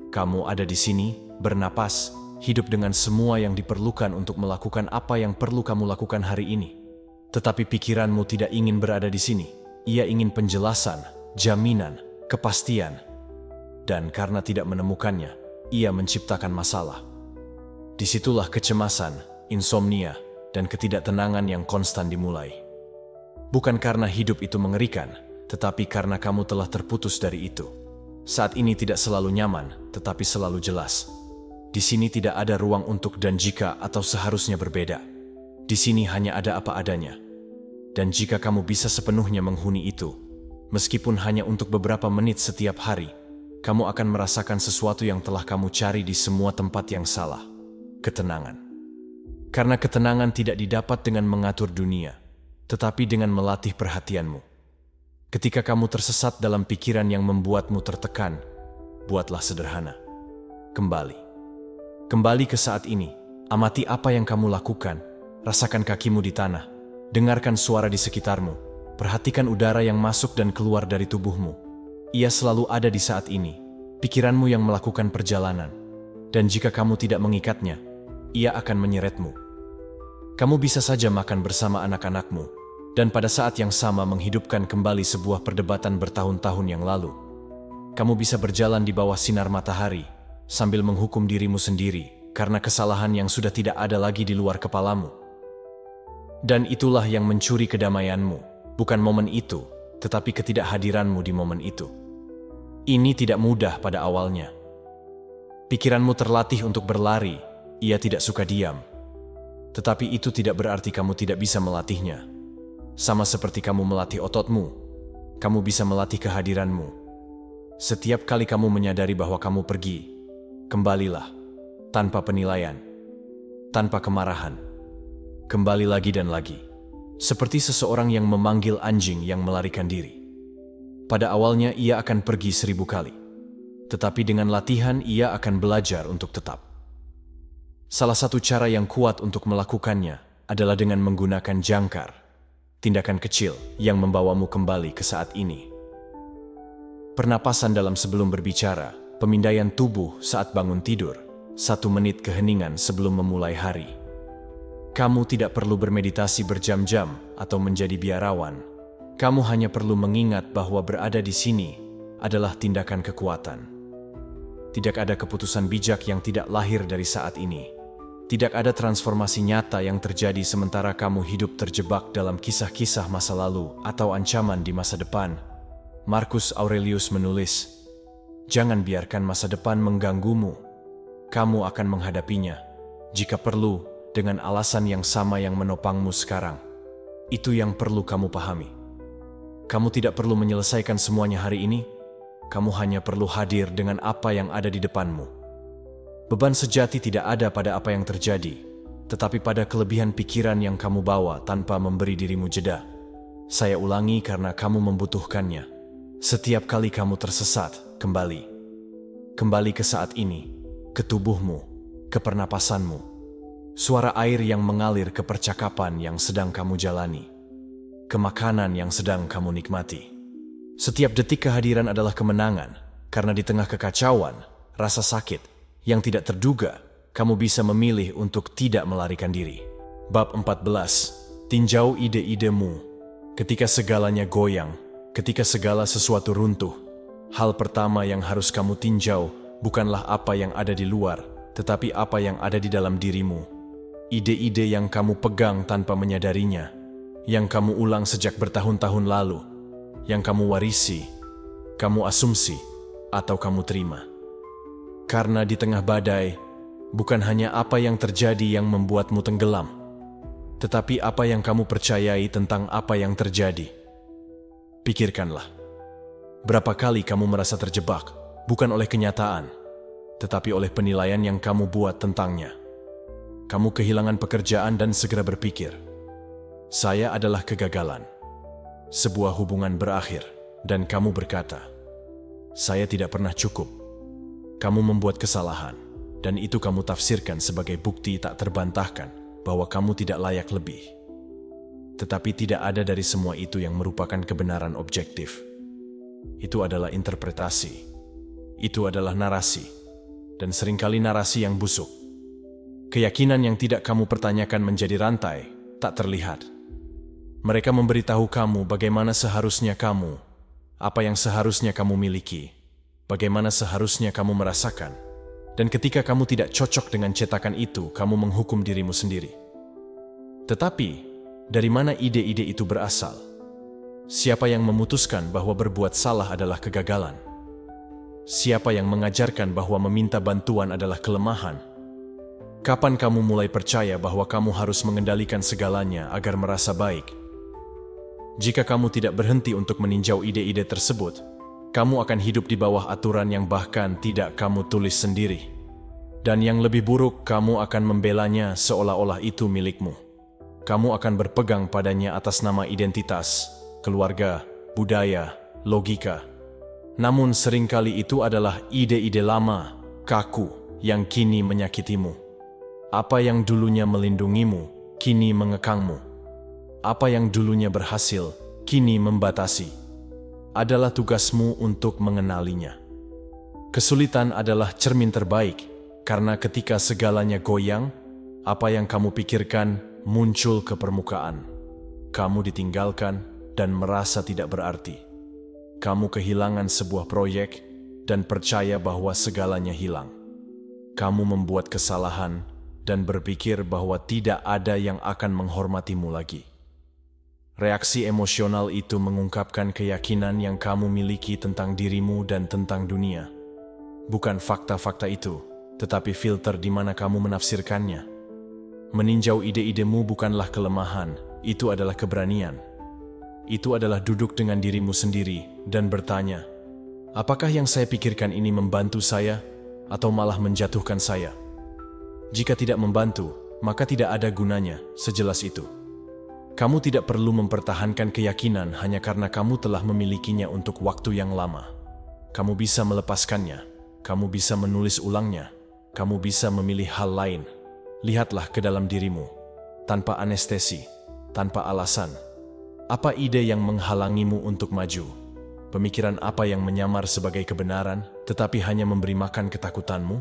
Kamu ada di sini, bernapas, hidup dengan semua yang diperlukan untuk melakukan apa yang perlu kamu lakukan hari ini. Tetapi pikiranmu tidak ingin berada di sini. Ia ingin penjelasan, jaminan, kepastian. Dan karena tidak menemukannya, ia menciptakan masalah. Disitulah kecemasan, insomnia, dan ketidaktenangan yang konstan dimulai. Bukan karena hidup itu mengerikan, tetapi karena kamu telah terputus dari itu. Saat ini tidak selalu nyaman, tetapi selalu jelas. Di sini tidak ada ruang untuk dan jika atau seharusnya berbeda. Di sini hanya ada apa adanya. Dan jika kamu bisa sepenuhnya menghuni itu, meskipun hanya untuk beberapa menit setiap hari, kamu akan merasakan sesuatu yang telah kamu cari di semua tempat yang salah. Ketenangan. Karena ketenangan tidak didapat dengan mengatur dunia, tetapi dengan melatih perhatianmu. Ketika kamu tersesat dalam pikiran yang membuatmu tertekan, buatlah sederhana. Kembali ke saat ini. Amati apa yang kamu lakukan, Rasakan kakimu di tanah. Dengarkan suara di sekitarmu. Perhatikan udara yang masuk dan keluar dari tubuhmu. Ia selalu ada di saat ini. Pikiranmu yang melakukan perjalanan. Dan jika kamu tidak mengikatnya, ia akan menyeretmu. Kamu bisa saja makan bersama anak-anakmu, dan pada saat yang sama menghidupkan kembali sebuah perdebatan bertahun-tahun yang lalu. Kamu bisa berjalan di bawah sinar matahari, sambil menghukum dirimu sendiri, karena kesalahan yang sudah tidak ada lagi di luar kepalamu. Dan itulah yang mencuri kedamaianmu, bukan momen itu, tetapi ketidakhadiranmu di momen itu. Ini tidak mudah pada awalnya. Pikiranmu terlatih untuk berlari, ia tidak suka diam. Tetapi itu tidak berarti kamu tidak bisa melatihnya. Sama seperti kamu melatih ototmu, kamu bisa melatih kehadiranmu. Setiap kali kamu menyadari bahwa kamu pergi, kembalilah, tanpa penilaian, tanpa kemarahan. Kembali lagi dan lagi, seperti seseorang yang memanggil anjing yang melarikan diri. Pada awalnya ia akan pergi 1000 kali, tetapi dengan latihan ia akan belajar untuk tetap. Salah satu cara yang kuat untuk melakukannya adalah dengan menggunakan jangkar, tindakan kecil yang membawamu kembali ke saat ini. Pernapasan dalam sebelum berbicara, pemindaian tubuh saat bangun tidur, 1 menit keheningan sebelum memulai hari. Kamu tidak perlu bermeditasi berjam-jam atau menjadi biarawan. Kamu hanya perlu mengingat bahwa berada di sini adalah tindakan kekuatan. Tidak ada keputusan bijak yang tidak lahir dari saat ini. Tidak ada transformasi nyata yang terjadi sementara kamu hidup terjebak dalam kisah-kisah masa lalu atau ancaman di masa depan. Marcus Aurelius menulis, "Jangan biarkan masa depan mengganggumu. Kamu akan menghadapinya, jika perlu, dengan alasan yang sama yang menopangmu sekarang." Itu yang perlu kamu pahami. Kamu tidak perlu menyelesaikan semuanya hari ini. Kamu hanya perlu hadir dengan apa yang ada di depanmu. Beban sejati tidak ada pada apa yang terjadi, tetapi pada kelebihan pikiran yang kamu bawa tanpa memberi dirimu jeda. Saya ulangi karena kamu membutuhkannya. Setiap kali kamu tersesat, kembali. Kembali ke saat ini, ke tubuhmu, ke pernapasanmu. Suara air yang mengalir ke percakapan yang sedang kamu jalani. Ke makanan yang sedang kamu nikmati. Setiap detik kehadiran adalah kemenangan, karena di tengah kekacauan, rasa sakit, yang tidak terduga, kamu bisa memilih untuk tidak melarikan diri. Bab 14. Tinjau ide-idemu. Ketika segalanya goyang, ketika segala sesuatu runtuh, hal pertama yang harus kamu tinjau bukanlah apa yang ada di luar, tetapi apa yang ada di dalam dirimu. Ide-ide yang kamu pegang tanpa menyadarinya, yang kamu ulang sejak bertahun-tahun lalu, yang kamu warisi, kamu asumsi, atau kamu terima. Karena di tengah badai, bukan hanya apa yang terjadi yang membuatmu tenggelam, tetapi apa yang kamu percayai tentang apa yang terjadi. Pikirkanlah, berapa kali kamu merasa terjebak, bukan oleh kenyataan, tetapi oleh penilaian yang kamu buat tentangnya. Kamu kehilangan pekerjaan dan segera berpikir, "Saya adalah kegagalan." Sebuah hubungan berakhir, dan kamu berkata, "Saya tidak pernah cukup." Kamu membuat kesalahan, dan itu kamu tafsirkan sebagai bukti tak terbantahkan bahwa kamu tidak layak lebih. Tetapi tidak ada dari semua itu yang merupakan kebenaran objektif. Itu adalah interpretasi. Itu adalah narasi, dan seringkali narasi yang busuk. Keyakinan yang tidak kamu pertanyakan menjadi rantai, tak terlihat. Mereka memberitahu kamu bagaimana seharusnya kamu, apa yang seharusnya kamu miliki, bagaimana seharusnya kamu merasakan. Dan ketika kamu tidak cocok dengan cetakan itu, kamu menghukum dirimu sendiri. Tetapi, dari mana ide-ide itu berasal? Siapa yang memutuskan bahwa berbuat salah adalah kegagalan? Siapa yang mengajarkan bahwa meminta bantuan adalah kelemahan? Kapan kamu mulai percaya bahwa kamu harus mengendalikan segalanya agar merasa baik? Jika kamu tidak berhenti untuk meninjau ide-ide tersebut, kamu akan hidup di bawah aturan yang bahkan tidak kamu tulis sendiri. Dan yang lebih buruk, kamu akan membelanya seolah-olah itu milikmu. Kamu akan berpegang padanya atas nama identitas, keluarga, budaya, logika. Namun seringkali itu adalah ide-ide lama, kaku, yang kini menyakitimu. Apa yang dulunya melindungimu, kini mengekangmu. Apa yang dulunya berhasil, kini membatasi. Adalah tugasmu untuk mengenalinya. Kesulitan adalah cermin terbaik, karena ketika segalanya goyang, apa yang kamu pikirkan muncul ke permukaan. Kamu ditinggalkan dan merasa tidak berarti. Kamu kehilangan sebuah proyek dan percaya bahwa segalanya hilang. Kamu membuat kesalahan dan berpikir bahwa tidak ada yang akan menghormatimu lagi. Reaksi emosional itu mengungkapkan keyakinan yang kamu miliki tentang dirimu dan tentang dunia. Bukan fakta-fakta itu, tetapi filter di mana kamu menafsirkannya. Meninjau ide-idemu bukanlah kelemahan, itu adalah keberanian. Itu adalah duduk dengan dirimu sendiri dan bertanya, apakah yang saya pikirkan ini membantu saya atau malah menjatuhkan saya? Jika tidak membantu, maka tidak ada gunanya, sejelas itu. Kamu tidak perlu mempertahankan keyakinan hanya karena kamu telah memilikinya untuk waktu yang lama. Kamu bisa melepaskannya, kamu bisa menulis ulangnya, kamu bisa memilih hal lain. Lihatlah ke dalam dirimu, tanpa anestesi, tanpa alasan. Apa ide yang menghalangimu untuk maju? Pemikiran apa yang menyamar sebagai kebenaran, tetapi hanya memberi makan ketakutanmu?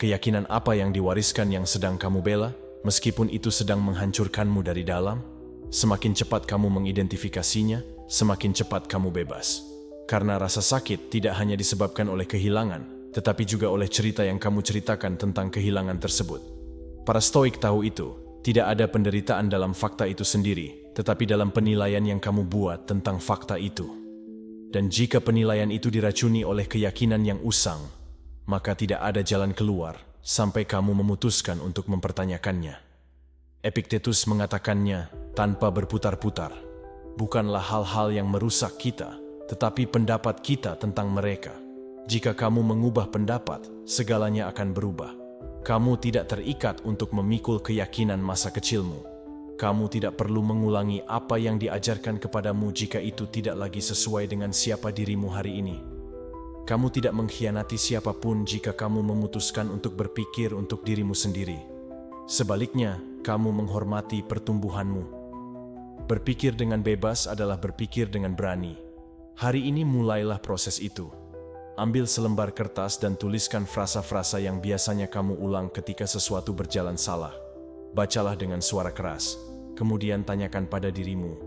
Keyakinan apa yang diwariskan yang sedang kamu bela, meskipun itu sedang menghancurkanmu dari dalam? Semakin cepat kamu mengidentifikasinya, semakin cepat kamu bebas. Karena rasa sakit tidak hanya disebabkan oleh kehilangan, tetapi juga oleh cerita yang kamu ceritakan tentang kehilangan tersebut. Para Stoik tahu itu, tidak ada penderitaan dalam fakta itu sendiri, tetapi dalam penilaian yang kamu buat tentang fakta itu. Dan jika penilaian itu diracuni oleh keyakinan yang usang, maka tidak ada jalan keluar sampai kamu memutuskan untuk mempertanyakannya. Epictetus mengatakannya tanpa berputar-putar. Bukanlah hal-hal yang merusak kita, tetapi pendapat kita tentang mereka. Jika kamu mengubah pendapat, segalanya akan berubah. Kamu tidak terikat untuk memikul keyakinan masa kecilmu. Kamu tidak perlu mengulangi apa yang diajarkan kepadamu jika itu tidak lagi sesuai dengan siapa dirimu hari ini. Kamu tidak mengkhianati siapapun jika kamu memutuskan untuk berpikir untuk dirimu sendiri. Sebaliknya, kamu menghormati pertumbuhanmu. Berpikir dengan bebas adalah berpikir dengan berani. Hari ini mulailah proses itu. Ambil selembar kertas dan tuliskan frasa-frasa yang biasanya kamu ulang ketika sesuatu berjalan salah. Bacalah dengan suara keras. Kemudian tanyakan pada dirimu,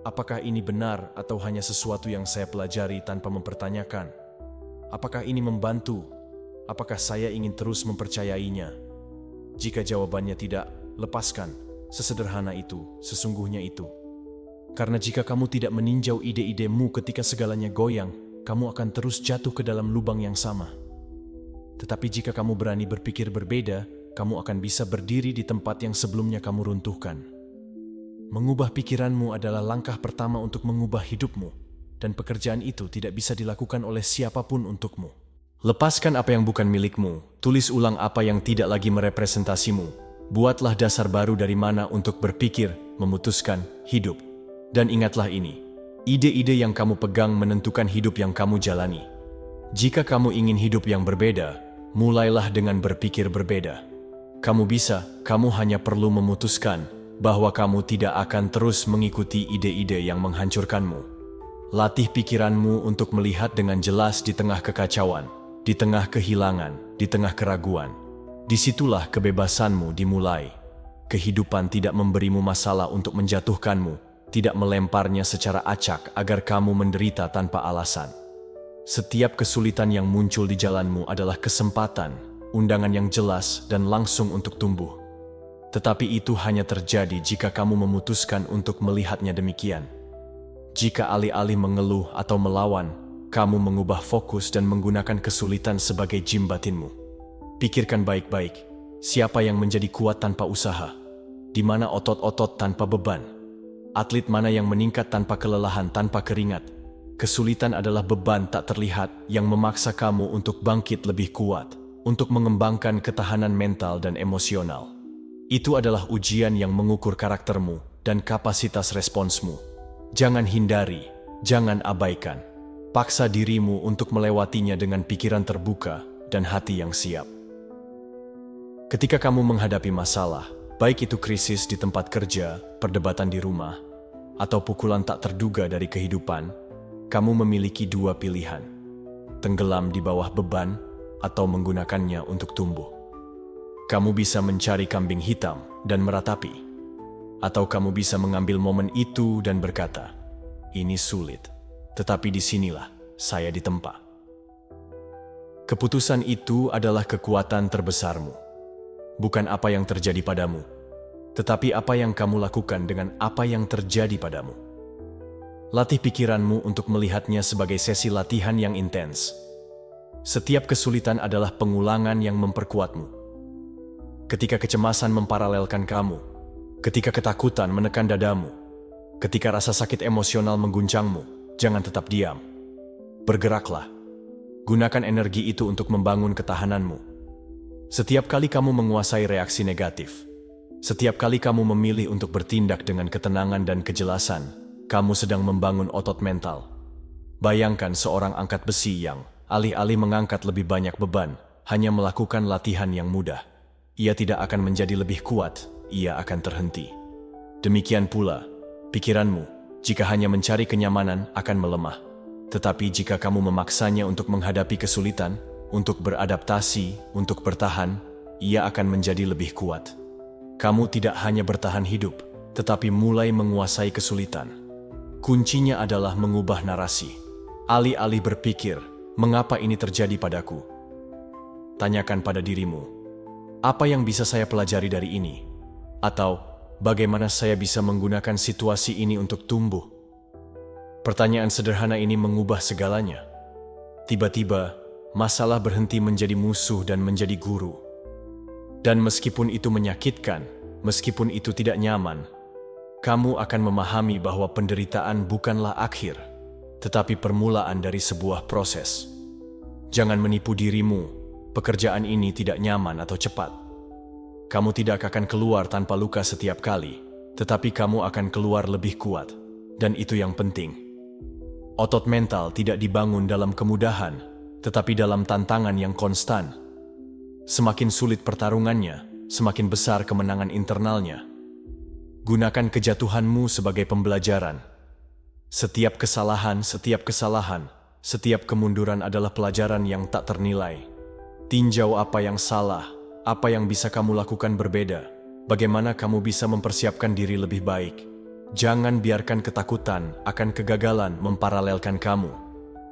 apakah ini benar atau hanya sesuatu yang saya pelajari tanpa mempertanyakan? Apakah ini membantu? Apakah saya ingin terus mempercayainya? Jika jawabannya tidak, lepaskan. Sesederhana itu, sesungguhnya itu. Karena jika kamu tidak meninjau ide-idemu ketika segalanya goyang, kamu akan terus jatuh ke dalam lubang yang sama. Tetapi jika kamu berani berpikir berbeda, kamu akan bisa berdiri di tempat yang sebelumnya kamu runtuhkan. Mengubah pikiranmu adalah langkah pertama untuk mengubah hidupmu, dan pekerjaan itu tidak bisa dilakukan oleh siapapun untukmu. Lepaskan apa yang bukan milikmu, tulis ulang apa yang tidak lagi merepresentasimu, buatlah dasar baru dari mana untuk berpikir, memutuskan, hidup. Dan ingatlah ini, ide-ide yang kamu pegang menentukan hidup yang kamu jalani. Jika kamu ingin hidup yang berbeda, mulailah dengan berpikir berbeda. Kamu hanya perlu memutuskan bahwa kamu tidak akan terus mengikuti ide-ide yang menghancurkanmu. Latih pikiranmu untuk melihat dengan jelas di tengah kekacauan, di tengah kehilangan, di tengah keraguan. Disitulah kebebasanmu dimulai. Kehidupan tidak memberimu masalah untuk menjatuhkanmu, tidak melemparnya secara acak agar kamu menderita tanpa alasan. Setiap kesulitan yang muncul di jalanmu adalah kesempatan, undangan yang jelas dan langsung untuk tumbuh. Tetapi itu hanya terjadi jika kamu memutuskan untuk melihatnya demikian. Jika alih-alih mengeluh atau melawan, kamu mengubah fokus dan menggunakan kesulitan sebagai gym batinmu. Pikirkan baik-baik, siapa yang menjadi kuat tanpa usaha? Di mana otot-otot tanpa beban? Atlet mana yang meningkat tanpa kelelahan, tanpa keringat? Kesulitan adalah beban tak terlihat yang memaksa kamu untuk bangkit lebih kuat, untuk mengembangkan ketahanan mental dan emosional. Itu adalah ujian yang mengukur karaktermu dan kapasitas responsmu. Jangan hindari, jangan abaikan. Paksa dirimu untuk melewatinya dengan pikiran terbuka dan hati yang siap. Ketika kamu menghadapi masalah, Baik itu krisis di tempat kerja, perdebatan di rumah, atau pukulan tak terduga dari kehidupan, kamu memiliki dua pilihan: tenggelam di bawah beban atau menggunakannya untuk tumbuh. Kamu bisa mencari kambing hitam dan meratapi, atau kamu bisa mengambil momen itu dan berkata, "Ini sulit, tetapi disinilah saya ditempa." Keputusan itu adalah kekuatan terbesarmu. Bukan apa yang terjadi padamu, tetapi apa yang kamu lakukan dengan apa yang terjadi padamu. Latih pikiranmu untuk melihatnya sebagai sesi latihan yang intens. Setiap kesulitan adalah pengulangan yang memperkuatmu. Ketika kecemasan memparalelkan kamu, ketika ketakutan menekan dadamu, ketika rasa sakit emosional mengguncangmu, jangan tetap diam. Bergeraklah. Gunakan energi itu untuk membangun ketahananmu. Setiap kali kamu menguasai reaksi negatif, setiap kali kamu memilih untuk bertindak dengan ketenangan dan kejelasan, kamu sedang membangun otot mental. Bayangkan seorang angkat besi yang, alih-alih mengangkat lebih banyak beban, hanya melakukan latihan yang mudah. Ia tidak akan menjadi lebih kuat, ia akan terhenti. Demikian pula, pikiranmu, jika hanya mencari kenyamanan, akan melemah. Tetapi jika kamu memaksanya untuk menghadapi kesulitan, untuk beradaptasi, untuk bertahan, ia akan menjadi lebih kuat. Kamu tidak hanya bertahan hidup, tetapi mulai menguasai kesulitan. Kuncinya adalah mengubah narasi. Alih-alih berpikir, "Mengapa ini terjadi padaku?" Tanyakan pada dirimu, "Apa yang bisa saya pelajari dari ini?" Atau, "Bagaimana saya bisa menggunakan situasi ini untuk tumbuh?" Pertanyaan sederhana ini mengubah segalanya. Tiba-tiba, masalah berhenti menjadi musuh dan menjadi guru. Dan meskipun itu menyakitkan, meskipun itu tidak nyaman, kamu akan memahami bahwa penderitaan bukanlah akhir, tetapi permulaan dari sebuah proses. Jangan menipu dirimu, pekerjaan ini tidak nyaman atau cepat. Kamu tidak akan keluar tanpa luka setiap kali, tetapi kamu akan keluar lebih kuat, dan itu yang penting. Otot mental tidak dibangun dalam kemudahan, tetapi dalam tantangan yang konstan. Semakin sulit pertarungannya, semakin besar kemenangan internalnya. Gunakan kejatuhanmu sebagai pembelajaran. Setiap kesalahan, setiap kemunduran adalah pelajaran yang tak ternilai. Tinjau apa yang salah, apa yang bisa kamu lakukan berbeda, bagaimana kamu bisa mempersiapkan diri lebih baik. Jangan biarkan ketakutan akan kegagalan memparalelkan kamu.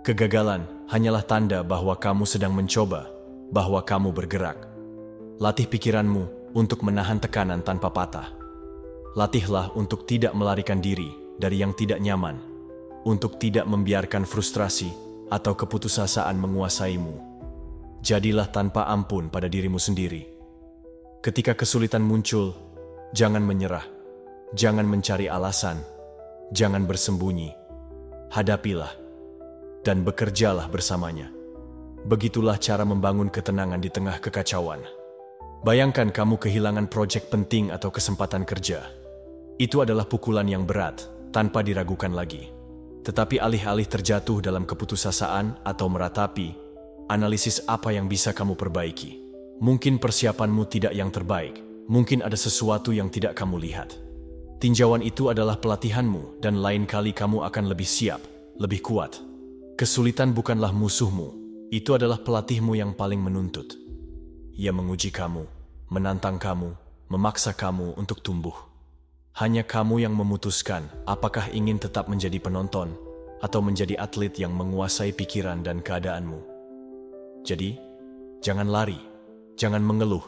Kegagalan hanyalah tanda bahwa kamu sedang mencoba, bahwa kamu bergerak. Latih pikiranmu untuk menahan tekanan tanpa patah. Latihlah untuk tidak melarikan diri dari yang tidak nyaman, untuk tidak membiarkan frustrasi atau keputusasaan menguasaimu. Jadilah tanpa ampun pada dirimu sendiri. Ketika kesulitan muncul, jangan menyerah, jangan mencari alasan, jangan bersembunyi. Hadapilah dan bekerjalah bersamanya. Begitulah cara membangun ketenangan di tengah kekacauan. Bayangkan kamu kehilangan proyek penting atau kesempatan kerja. Itu adalah pukulan yang berat, tanpa diragukan lagi. Tetapi alih-alih terjatuh dalam keputusasaan atau meratapi, analisis apa yang bisa kamu perbaiki. Mungkin persiapanmu tidak yang terbaik, mungkin ada sesuatu yang tidak kamu lihat. Tinjauan itu adalah pelatihanmu, dan lain kali kamu akan lebih siap, lebih kuat. Kesulitan bukanlah musuhmu, itu adalah pelatihmu yang paling menuntut. Ia menguji kamu, menantang kamu, memaksa kamu untuk tumbuh. Hanya kamu yang memutuskan apakah ingin tetap menjadi penonton atau menjadi atlet yang menguasai pikiran dan keadaanmu. Jadi, jangan lari, jangan mengeluh,